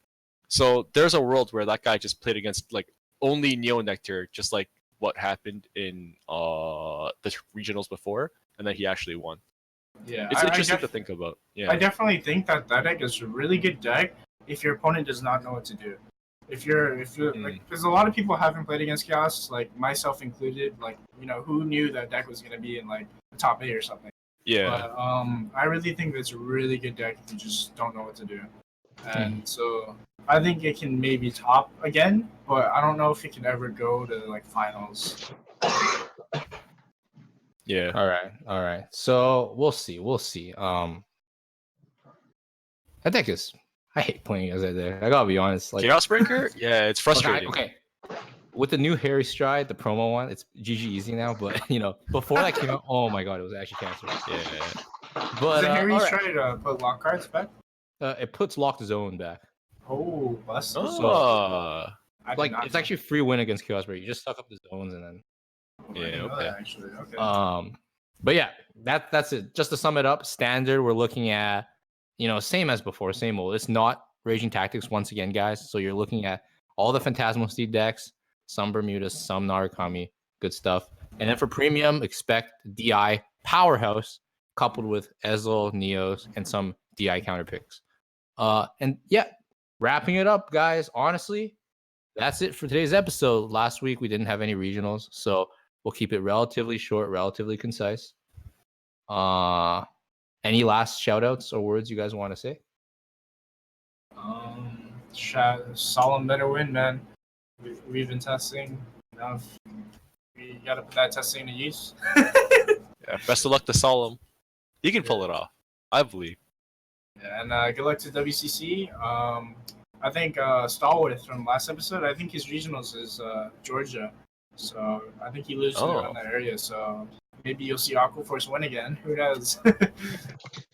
So there's a world where that guy just played against like only Neo Nectar, just like what happened in the regionals before, and then he actually won. Yeah, it's interesting to think about. Yeah, I definitely think that deck is a really good deck if your opponent does not know what to do. If you're like, because a lot of people haven't played against Chaos, like myself included. Like, you know, who knew that deck was gonna be in like the top 8 or something. Yeah. But I really think it's a really good deck if you just don't know what to do. And so I think it can maybe top again, but I don't know if it can ever go to like finals. Yeah. All right. So we'll see. That deck is. I hate playing as that deck. I gotta be honest. Like Chaos Breaker? Yeah, it's frustrating. Okay. With the new Harry Stride, the promo one, it's GG easy now. But you know, before that came out, oh my god, it was actually cancer. Yeah. But Does Harry Stride put lock cards back? It puts Locked Zone back. Oh, bust. Oh. Like it's actually free win against Chaos Breaker. You just suck up the zones and then. Yeah. Okay. Actually, okay. But yeah, that's it. Just to sum it up, standard we're looking at, you know, same as before, same old. It's not Raging Tactics once again, guys. So you're looking at all the Phantasmal Steed decks, some Bermudas, some Narukami, good stuff. And then for premium, expect DI powerhouse coupled with Ezel, Neos, and some DI counter picks. And yeah, wrapping it up, guys. Honestly, that's it for today's episode. Last week we didn't have any regionals, so we'll keep it relatively short, relatively concise. Any last shout outs or words you guys want to say? Solemn better win, man. We've been testing. Now we gotta put that testing to use. Yeah, best of luck to Solemn. You can pull it off. I believe. Yeah, and good luck to WCC. I think Stallworth from last episode, I think his regionals is Georgia. So I think he lives around that area. So maybe you'll see Aqua Force win again. Who knows?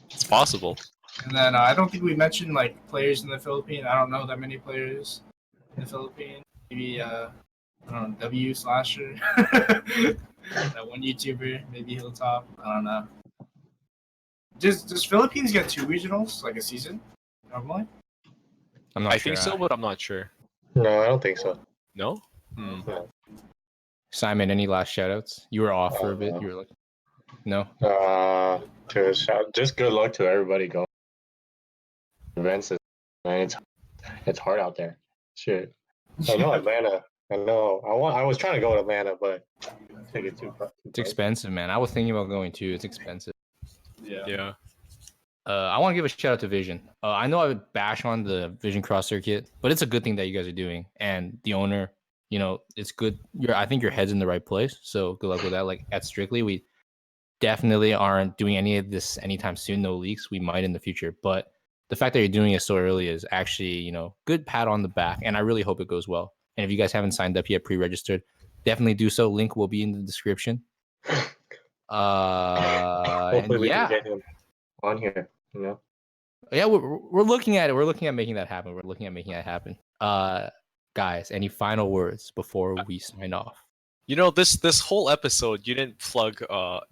It's possible. And then I don't think we mentioned like players in the Philippines. I don't know that many players in the Philippines. Maybe I don't know, W Slasher. That one YouTuber, maybe Hilltop. I don't know. Does Philippines get 2 regionals like a season normally? I'm not I sure. think so, but I'm not sure. No, I don't think so. No? No. Simon, any last shoutouts? You were off for a bit. no. You were like, no. Just good luck to everybody going. Events, man, it's hard out there. Shit. I know Atlanta. I know. I was trying to go to Atlanta, but I think it's too. It's expensive, man. I was thinking about going too. It's expensive. Yeah. I want to give a shout out to Vision. I know I would bash on the Vision Cross Circuit, but it's a good thing that you guys are doing. And the owner, it's good. I think your head's in the right place. So good luck with that. Like at Strictly, we definitely aren't doing any of this anytime soon. No leaks. We might in the future, but the fact that you're doing it so early is actually, good pat on the back. And I really hope it goes well. And if you guys haven't signed up yet, pre-registered, definitely do so. Link will be in the description. Hopefully we can get him on here. Yeah, we're looking at it. We're looking at making that happen. Guys, any final words before we sign off? This whole episode, you didn't plug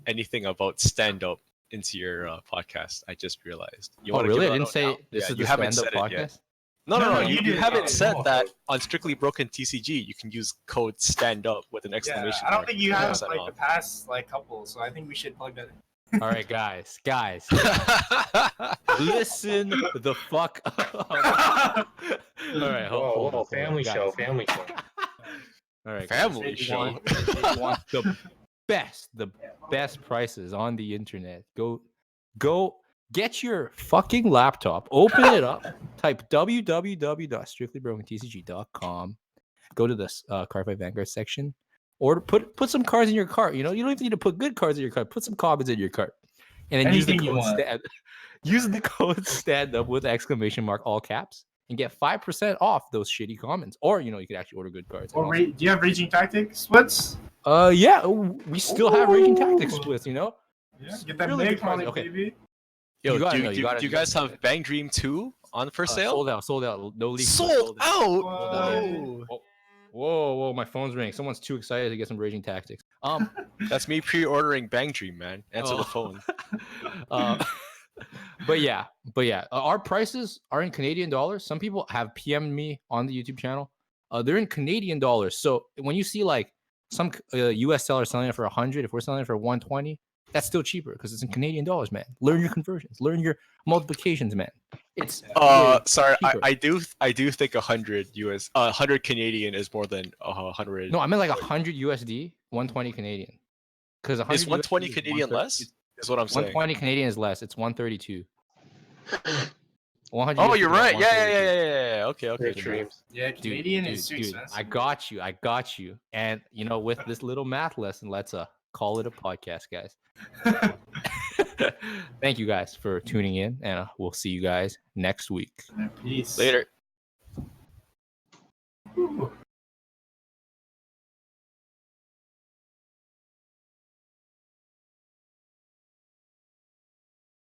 anything about stand-up into your podcast. I just realized. Really? I didn't say this is you the haven't stand-up said it podcast? yet. No. You haven't said Oh. that on Strictly Broken TCG. You can use code stand up with an exclamation I don't mark. think you have Sign like off. the past like couple, so I think we should plug that in. All right, guys, listen the fuck up. All right, hold on. Family show. All right, Family guys. show. You want the best prices on the internet. Go get your fucking laptop, open it up, type www.strictlybrokentcg.com, go to the Cardfight Vanguard section, or put some cards in your cart. You don't even need to put good cards in your cart. Put some commons in your cart, and then use the code stand up with exclamation mark all caps, and get 5% off those shitty commons. Or you could actually order good cards. Or do you have Raging Tactics splits? Yeah, we still have Raging Tactics splits. Yeah, get that Really good Megacolony, okay. baby. Yo, do you guys have Bang Dream 2 on for sale? Sold out. No leaks. Sold out. Whoa! My phone's ringing. Someone's too excited to get some Raging Tactics. That's me pre-ordering Bang Dream, man. Answer the phone. But yeah, our prices are in Canadian dollars. Some people have PM'd me on the YouTube channel. They're in Canadian dollars. So when you see like some US sellers selling it for 100, if we're selling it for 120, that's still cheaper because it's in Canadian dollars, man. Learn your conversions, learn your multiplications, man. It's sorry, cheaper. I do think 100 US, 100 Canadian is more than 100. No, I meant like 100 USD, 120 Canadian. Because is 120 Canadian less? Is what I'm saying. 120 Canadian is less. It's 132. 100 oh, you're right. Yeah. Okay. Yeah, Canadian is too expensive. I got you. And with this little math lesson, let's call it a podcast, guys. Thank you guys for tuning in, and we'll see you guys next week. Peace. Later. Ooh.